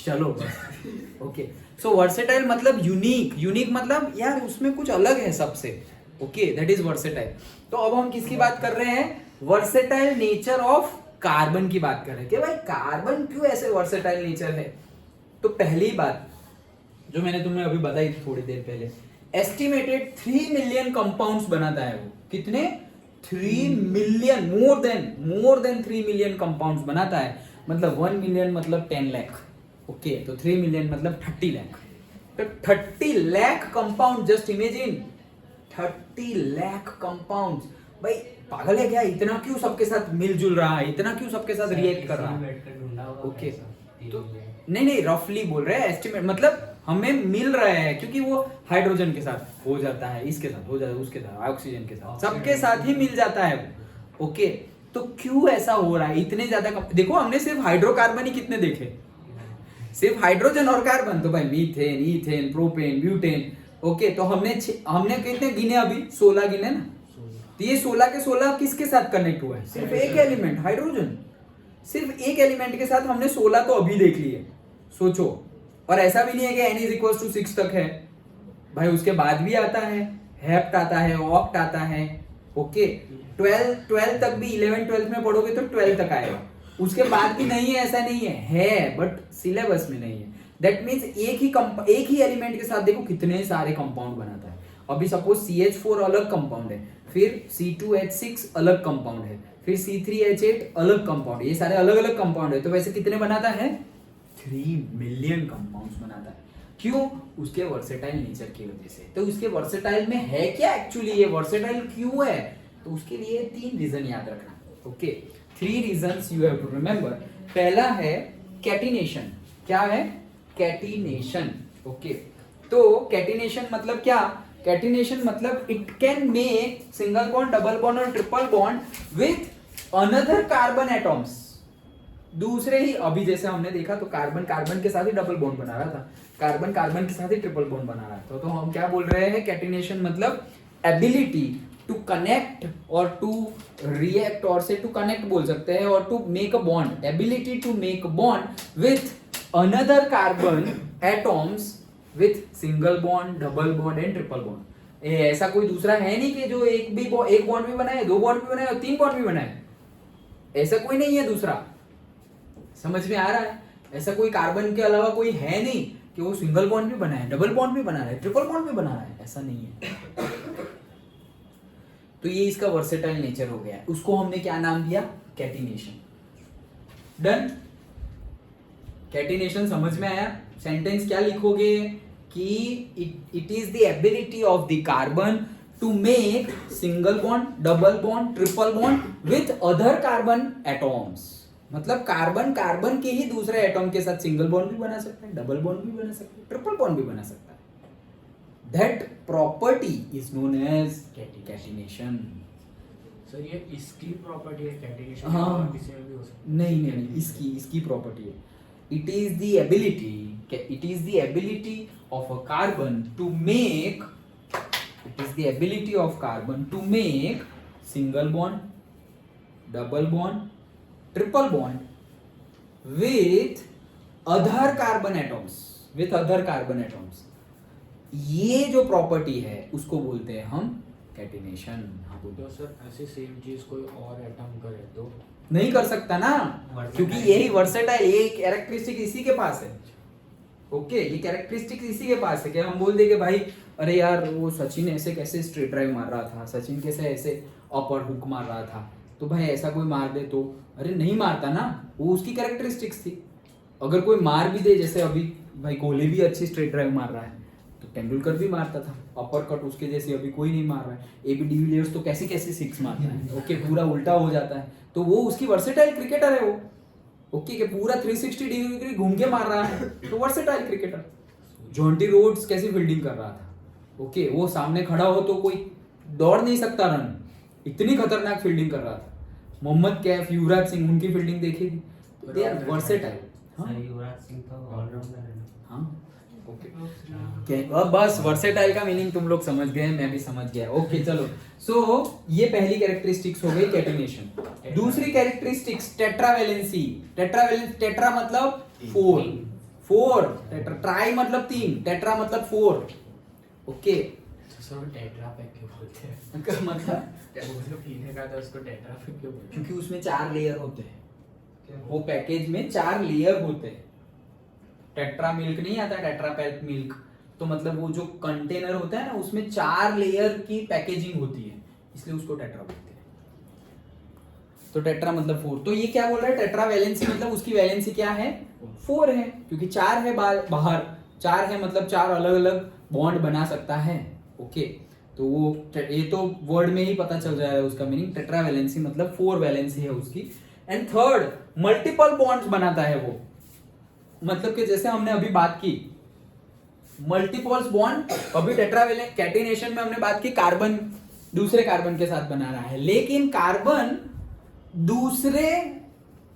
चलो, ओके, सो वर्सेटाइल मतलब यूनिक मतलब यार उसमें कुछ अलग है सबसे, ओके, दैट इज वर्सेटाइल। तो अब हम किसकी बात कर रहे हैं? वर्सेटाइल नेचर ऑफ कार्बन की बात कर रहे हैं कि भाई कार्बन क्यों ऐसे वर्सेटाइल नेचर है। तो पहली बात जो मैंने तुम्हें अभी बताई थी थोड़ी देर पहले, एस्टिमेटेड 3 मिलियन कंपाउंड्स बनाता है वो। कितने? 3 million, more than 3 million compounds बनाता है। मतलब 1 मिलियन मतलब 10 लाख, ओके, तो 3 मिलियन मतलब 30 लाख। तो 30 lakh compound, just imagine 30 lakh compounds. भाई पागल है क्या? इतना क्यों सबके साथ मिलजुल रहा है, इतना क्यों सबके साथ रिएक्ट कर रहा है? ओके, तो नहीं रफली बोल रहे हैं, एस्टिमेट मतलब हमें मिल रहा है, क्योंकि वो हाइड्रोजन के साथ हो जाता है, इसके साथ हो जाता है, उसके साथ, ऑक्सीजन के साथ, सबके साथ ही मिल जाता है वो, ओके। तो क्यों ऐसा हो रहा है? इतने ज्यादा देखो, हमने सिर्फ हाइड्रोकार्बन ही कितने देखे, सिर्फ हाइड्रोजन और कार्बन, तो भाई methane, ethane, propane, butane, okay. तो हमने कितने गिने? अभी 16 गिने ना। तो ये 16 के 16 किसके साथ कनेक्ट हुआ है? सिर्फ एक एलिमेंट, हाइड्रोजन, सिर्फ एक एलिमेंट के साथ हमने 16 तो अभी देख लिए, सोचो। और ऐसा भी नहीं है कि n=6 तक है भाई, उसके बाद भी आता है, हेप्ट आता है, ऑक्ट आता है, ओके। 12 तक भी 11-12 में पढ़ोगे तो 12 तक आएगा, उसके बाद भी नहीं है, ऐसा नहीं है बट सिलेबस में नहीं है। दैट मीन्स एक ही एलिमेंट के साथ देखो कितने सारे कंपाउंड बनाता है। अभी सपोज CH4 अलग कंपाउंड है, फिर C2H6 अलग कंपाउंड है, फिर C3H8 अलग कंपाउंड, ये सारे अलग अलग कंपाउंड है। तो वैसे कितने बनाता है? 3 मिलियन कंपाउंड्स बनाता है। क्यों? उसके वर्सेटाइल नेचर की वजह से। तो उसके वर्सेटाइल में है क्या एक्चुअली, ये वर्सेटाइल क्यों है? तो उसके लिए 3 रीजन याद रखना, okay. 3 reasons you have to remember. पहला है कैटिनेशन। क्या है? Catenation, okay. तो कैटिनेशन मतलब क्या? कैटिनेशन मतलब it can make single bond, double bond और triple bond with another carbon atoms, दूसरे ही। अभी जैसे हमने देखा तो कार्बन कार्बन के साथ ही डबल बॉन्ड बना रहा था, कार्बन कार्बन के साथ ही ट्रिपल बॉन्ड बना रहा था। तो हम क्या बोल रहे हैं? कैटिनेशन मतलब एबिलिटी टू कनेक्ट और टू रिएक्ट, और से टू कनेक्ट बोल सकते हैं, और to make a bond, ability to make bond with another carbon atoms with single bond, double bond and triple bond. ऐसा कोई दूसरा है नहीं कि जो एक बॉन्ड भी बनाए, 2 बॉन्ड भी बनाए और 3 बॉन्ड भी बनाए, ऐसा कोई नहीं है दूसरा। समझ में आ रहा है? ऐसा कोई कार्बन के अलावा कोई है नहीं कि वो सिंगल बॉन्ड भी बनाए, डबल बॉन्ड भी बना रहा है, ट्रिपल बॉन्ड भी बना रहा है, ऐसा नहीं है। तो ये इसका वर्सेटाइल नेचर हो गया है। उसको हमने क्या नाम दिया? कैटिनेशन। डन। कैटिनेशन समझ में आया? सेंटेंस क्या लिखोगे कि it is the ability of the carbon to make single bond, double bond, triple bond with other carbon atoms. मतलब कार्बन कार्बन के ही दूसरे एटॉम के साथ सिंगल बॉन्ड भी बना सकता है, डबल बॉन्ड भी बना सकता है, ट्रिपल बॉन्ड भी बना सकता है। That property is known as catenation. Sir ये इसकी प्रॉपर्टी है कैटिनेशन, हाँ। और किसी में भी हो सकता है? नहीं, इसकी प्रॉपर्टी है। It is the ability of a carbon to make, single bond, double bond, triple bond with other carbon atoms. ये जो प्रॉपर्टी है उसको बोलते हैं हम कैटिनेशन। हाँ बोलो। तो सर ऐसे सेम चीज कोई और एटम करे तो नहीं कर सकता ना, क्योंकि यही वर्सेटाइल, ये कैरेक्टरिस्टिक इसी के पास है। ओके, ये कैरेक्टरिस्टिक इसी के पास है कि हम बोल देंगे भाई अरे यार वो सचिन ऐसे कैसे स्ट्रेट ड्राइव मार रहा था, सचिन कैसे ऐसे अपर हुक मार रहा था, तो भाई ऐसा कोई मार दे तो अरे नहीं मारता ना, वो उसकी कैरेक्टरिस्टिक्स थी। अगर कोई मार भी दे, जैसे अभी भाई कोहली भी अच्छी स्ट्रेट ड्राइव मार रहा है, तो तेंदुलकर भी मारता था अपर कट उसके जैसे, अभी कोई नहीं मार रहा है। एबी डिविलियर्स तो कैसे कैसे सिक्स मारता है, ओके पूरा उल्टा हो जाता है, तो वो उसकी वर्सेटाइल क्रिकेटर है वो। ओके कि पूरा 360 डिग्री घूम के मार रहा है, तो वर्सेटाइल क्रिकेटर। जॉन्टी रोड्स कैसी फील्डिंग कर रहा था, ओके वो सामने खड़ा हो तो कोई दौड़ नहीं सकता रन, इतनी खतरनाक फील्डिंग कर रहा था। मोहम्मद कैफ, युवराज सिंह, उनकी फील्डिंग देखी थी, तो they are versatile. Sir Yuvraj Singh तो ऑलराउंडर है ना। हाँ ओके, अब बस वर्सेटाइल का मीनिंग तुम लोग समझ गए, मैं भी समझ गया। ओके चलो, सो ये पहली कैरेक्टरिस्टिक्स हो गई कैटिनेशन। दूसरी कैरेक्टरिस्टिक्स टेट्रावैलेंसी। टेट्रा मतलब 4, ट्राई मतलब 3, टेट्रा मतलब 4। ओके तो सर टेट्रा पैक क्यों बोलते हैं? मतलब वो जो पीने का था उसको टेट्रा पैक क्यों बोलते हैं? क्योंकि उसमें 4 लेयर होते हैं, वो पैकेज में 4 लेयर होते हैं। टेट्रा मिल्क नहीं आता, टेट्रा पैक मिल्क, तो मतलब वो जो कंटेनर होता है ना उसमें 4 लेयर की पैकेजिंग होती है, इसलिए उसको टेट्रा बोलते हैं। तो टेट्रा मतलब 4। तो ये क्या बोल रहा है? टेट्रा वैलेंसी मतलब उसकी वैलेंसी क्या है? 4 है, क्योंकि 4 है बाहर, 4 है मतलब 4 अलग अलग बॉन्ड बना सकता है। ओके, तो वो ये तो वर्ड में ही पता चल जाएगा उसका मीनिंग। टेट्रा वैलेंसी मतलब 4 वैलेंसी है उसकी। एंड थर्ड, मल्टीपल बॉन्ड्स बनाता है वो, मतलब कि जैसे हमने अभी बात की मल्टीपल्स बॉन्ड, अभी टेट्रावैलेंट कैटिनेशन में हमने बात की कार्बन दूसरे कार्बन के साथ बना रहा है, लेकिन कार्बन दूसरे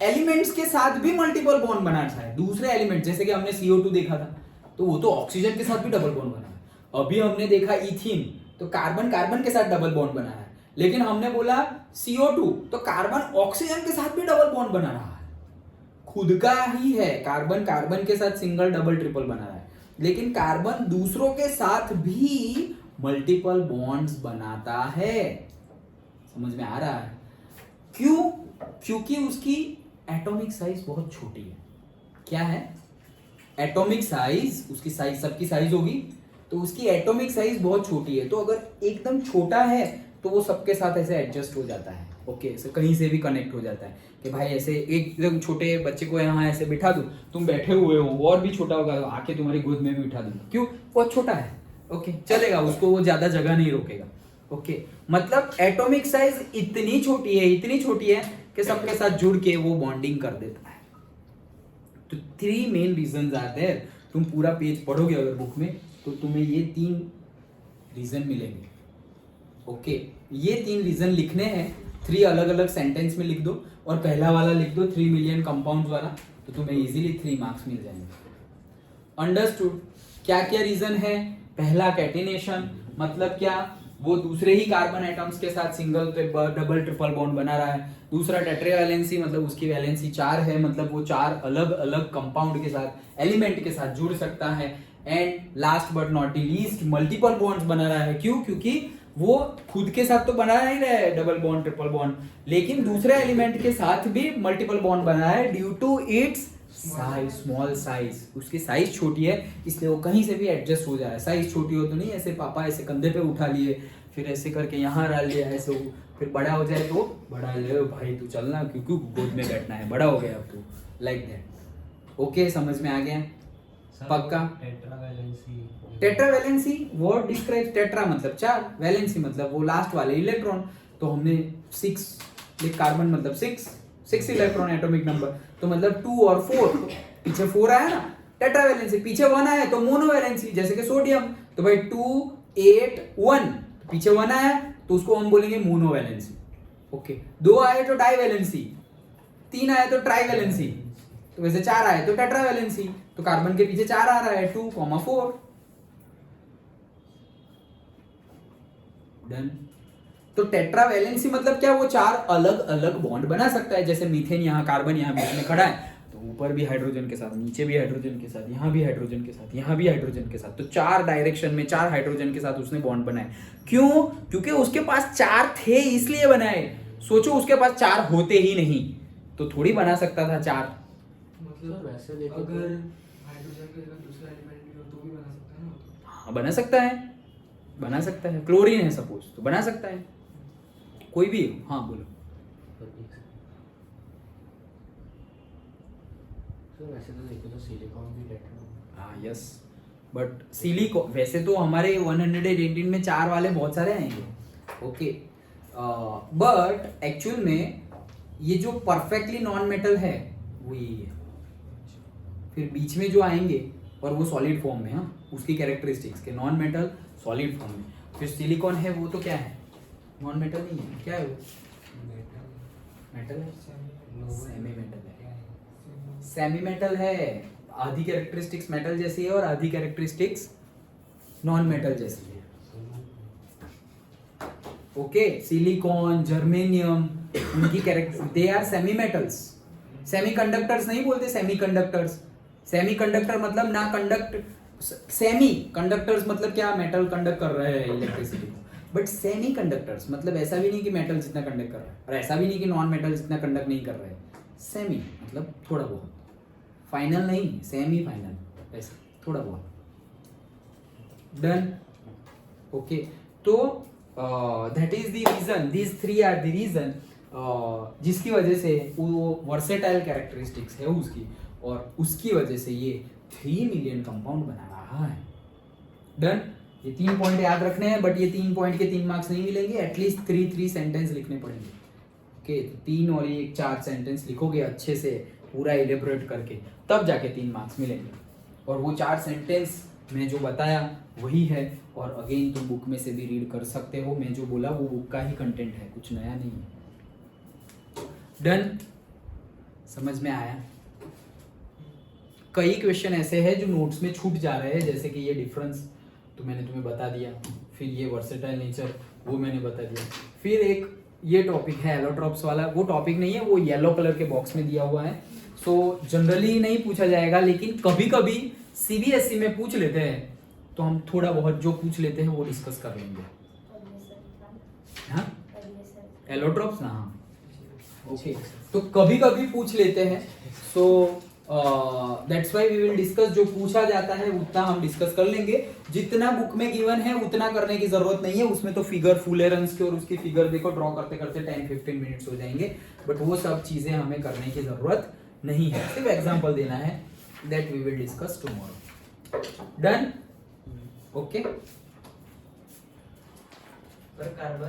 एलिमेंट्स के साथ भी मल्टीपल बॉन्ड बनाता है। दूसरे एलिमेंट जैसे कि हमने CO2 देखा था, तो वो तो ऑक्सीजन के साथ भी डबल बॉन्ड बना है। अभी हमने देखा इथीन, तो कार्बन कार्बन के साथ डबल बॉन्ड बना है। लेकिन हमने बोला CO2, तो कार्बन ऑक्सीजन के साथ भी डबल बॉन्ड बना रहा है। खुद का ही है, कार्बन कार्बन के साथ सिंगल डबल ट्रिपल बना रहा है, लेकिन कार्बन दूसरों के साथ भी मल्टीपल बॉन्ड्स बनाता है। समझ में आ रहा है? क्यों? क्योंकि उसकी एटॉमिक साइज बहुत छोटी है। क्या है? एटॉमिक साइज, उसकी साइज सबकी साइज होगी, तो उसकी एटॉमिक साइज बहुत छोटी है। तो अगर एकदम छोटा है तो वो सबके साथ ऐसे एडजस्ट हो जाता है। ओके, ऐसे कहीं से भी कनेक्ट हो जाता है कि भाई ऐसे एकदम छोटे बच्चे को यहाँ ऐसे बिठा दूं, तुम बैठे हुए हो, और भी छोटा होगा आके तुम्हारी गोद में भी बिठा दूं, क्यों? बहुत छोटा है। ओके, चलेगा, उसको वो ज्यादा जगह नहीं रोकेगा। ओके, मतलब एटॉमिक साइज इतनी छोटी है कि सबके साथ जुड़ के वो बॉन्डिंग कर देता है। तो 3 मेन रीजंस आर देयर। तुम पूरा पेज पढ़ोगे अगर बुक में, तो तुम्हें ये 3 रीजन मिलेंगे। ओके, ये 3 रीजन लिखने हैं, 3 अलग अलग सेंटेंस में लिख दो, और पहला वाला लिख दो 3 मिलियन कंपाउंड्स वाला, तो तुम्हें इजीली 3 मार्क्स मिल जाएंगे। अंडरस्टूड? क्या क्या रीजन है? पहला कैटिनेशन, मतलब क्या? वो दूसरे ही कार्बन एटम्स के साथ सिंगल डबल ट्रिपल बॉन्ड बना रहा है। दूसरा टेट्रावैलेंसी, मतलब उसकी वैलेंसी 4 है, मतलब वो 4 अलग अलग कंपाउंड के साथ, एलिमेंट के साथ जुड़ सकता है। And last but not least multiple bonds बना रहा है। क्यों? क्योंकि वो खुद के साथ तो बना नहीं रहा है डबल बॉन्ड ट्रिपल बॉन्ड, लेकिन दूसरे एलिमेंट के साथ भी मल्टीपल बॉन्ड बना है due to its size, small size. उसकी साइज छोटी है इसलिए वो कहीं से भी एडजस्ट हो जाए। साइज छोटी हो तो नहीं ऐसे पापा ऐसे कंधे पे उठा लिए, फिर ऐसे करके यहाँ डाल लिया ऐसे, फिर बड़ा हो जाए तो बड़ा हो जाए, भाई तू चलना क्योंकि गोद में बैठना है, बड़ा हो गया अब तू, लाइक दैट। ओके, समझ में आ गया? सर, पक्का? Tetravalency. Tetravalency word describe, tetra मतलब 4, वैलेंसी मतलब वो लास्ट वाले इलेक्ट्रॉन। तो हमने 6 कार्बन मतलब 6 इलेक्ट्रॉन एटॉमिक नंबर, तो मतलब 2 और 4, तो पीछे 4 आया ना टेट्रावैलेंसी, पीछे 1 आया तो मोनोवैलेंसी। जैसे कि सोडियम, तो भाई 2 8 1, तो पीछे 1 आया तो उसको हम बोलेंगे मोनोवैलेंसी। ओके, 2 आए तो डाइवैलेंसी, 3 आए तो ट्राइवैलेंसी, तो वैसे 4 आए तो टेट्रावैलेंसी। तो कार्बन के पीछे 4 आ रहा है 2, 4। डन। तो टेट्रावैलेंसी मतलब क्या? वो 4 अलग अलग बॉन्ड बना सकता है। जैसे मीथेन, यहाँ कार्बन यहाँ बीच में खड़ा है तो ऊपर भी हाइड्रोजन के साथ, नीचे भी हाइड्रोजन के साथ, यहाँ भी हाइड्रोजन के साथ, यहाँ भी हाइड्रोजन के साथ, तो 4 डायरेक्शन में 4 हाइड्रोजन के साथ उसने बॉन्ड बनाए। क्यों? क्योंकि उसके पास 4 थे इसलिए बनाए। सोचो उसके पास 4 होते ही नहीं तो थोड़ी बना सकता था 4। मतलब वैसे देखो अगर तो- हाइड्रोजन की जगह दूसरा एलिमेंट भी हो तो भी बना सकता है ना वो तो। हाँ, बना सकता है, बना सकता है। क्लोरीन है सपोज तो बना सकता है, कोई भी। हाँ बोलो। तो वैसे तो देखो तो सिलिकॉन भी टेट्रा। हाँ यस, बट सिलिकॉन वैसे तो हमारे 118 में 4 वाले बहुत सारे आएंगे। ओके, बट एक्चुअल में ये जो परफेक्टली नॉन मेटल है वो यही है। फिर बीच में जो आएंगे और वो सॉलिड फॉर्म में, हाँ उसकी कैरेक्टरिस्टिक्स के नॉन मेटल सॉलिड फॉर्म में। फिर सिलिकॉन है वो तो क्या है? नॉन मेटल नहीं है, क्या है वो? मेटल है, सेमी मेटल है। सेमी मेटल है, आधी कैरेक्टरिस्टिक्स मेटल जैसी है और आधी कैरेक्टरिस्टिक्स नॉन मेटल जैसी है। ओके, सिलिकॉन, जर्मेनियम, उनकी character they are semi metals. Semi conductors नहीं बोलते, सेमी कंडक्टर्स। सेमी कंडक्टर मतलब ना कंडक्ट, सेमी कंडक्टर्स मतलब क्या? मेटल कंडक्ट कर रहे हैं इलेक्ट्रिसिटी को। बट सेमी कंडक्टर्स मतलब ऐसा भी नहीं कि मेटल जितना कंडक्ट कर रहा है और ऐसा भी नहीं कि नॉन मेटल जितना कंडक्ट नहीं कर रहा है। सेमी मतलब थोड़ा बहुत, फाइनल नहीं, सेमी फाइनल, ऐसा थोड़ा बहुत। डन। ओके, तो that is the reason, these 3 are the reason जिसकी वजह से वो वर्सेटाइल कैरेक्टरिस्टिक्स है उसकी, और उसकी वजह से ये 3 मिलियन कंपाउंड बना रहा है। डन। ये 3 पॉइंट याद रखने हैं, बट ये 3 पॉइंट के 3 मार्क्स नहीं मिलेंगे, एटलीस्ट 3 सेंटेंस लिखने पड़ेंगे। ओके, 3 और 1 4 सेंटेंस लिखोगे अच्छे से पूरा इलेबोरेट करके, तब जाके 3 मार्क्स मिलेंगे। और वो 4 सेंटेंस मैं जो बताया वही है, और अगेन तुम बुक में से भी रीड कर सकते हो। मैं जो बोला वो बुक का ही कंटेंट है, कुछ नया नहीं है। डन। समझ में आया? कई क्वेश्चन ऐसे हैं जो नोट्स में छूट जा रहे हैं, जैसे कि ये डिफरेंस तो मैंने तुम्हें बता दिया, फिर ये वर्सेटाइल नेचर वो मैंने बता दिया, फिर एक ये टॉपिक है एलोट्रॉप्स वाला, वो टॉपिक नहीं है, वो येलो कलर के बॉक्स में दिया हुआ है। सो जनरली नहीं पूछा जाएगा, लेकिन कभी कभी सीबीएसई में पूछ लेते हैं, तो हम थोड़ा बहुत जो पूछ लेते हैं वो डिस्कस कर लेंगे। हाँ, एलोट्रॉप्स ना, हाँ ओके, तो कभी कभी पूछ लेते हैं। So that's why we will discuss, जो पूछा जाता है उतना हम डिस्कस कर लेंगे। जितना बुक में गिवन है उतना करने की जरूरत नहीं है, उसमें तो फिगर फुलेरेंस के और उसकी फिगर देखो ड्रॉ करते करते 10-15 मिनट्स हो जाएंगे, बट वो सब चीजें हमें करने की जरूरत नहीं है, सिर्फ एग्जांपल देना है। That we will discuss tomorrow. Done. Okay. पर कार्बन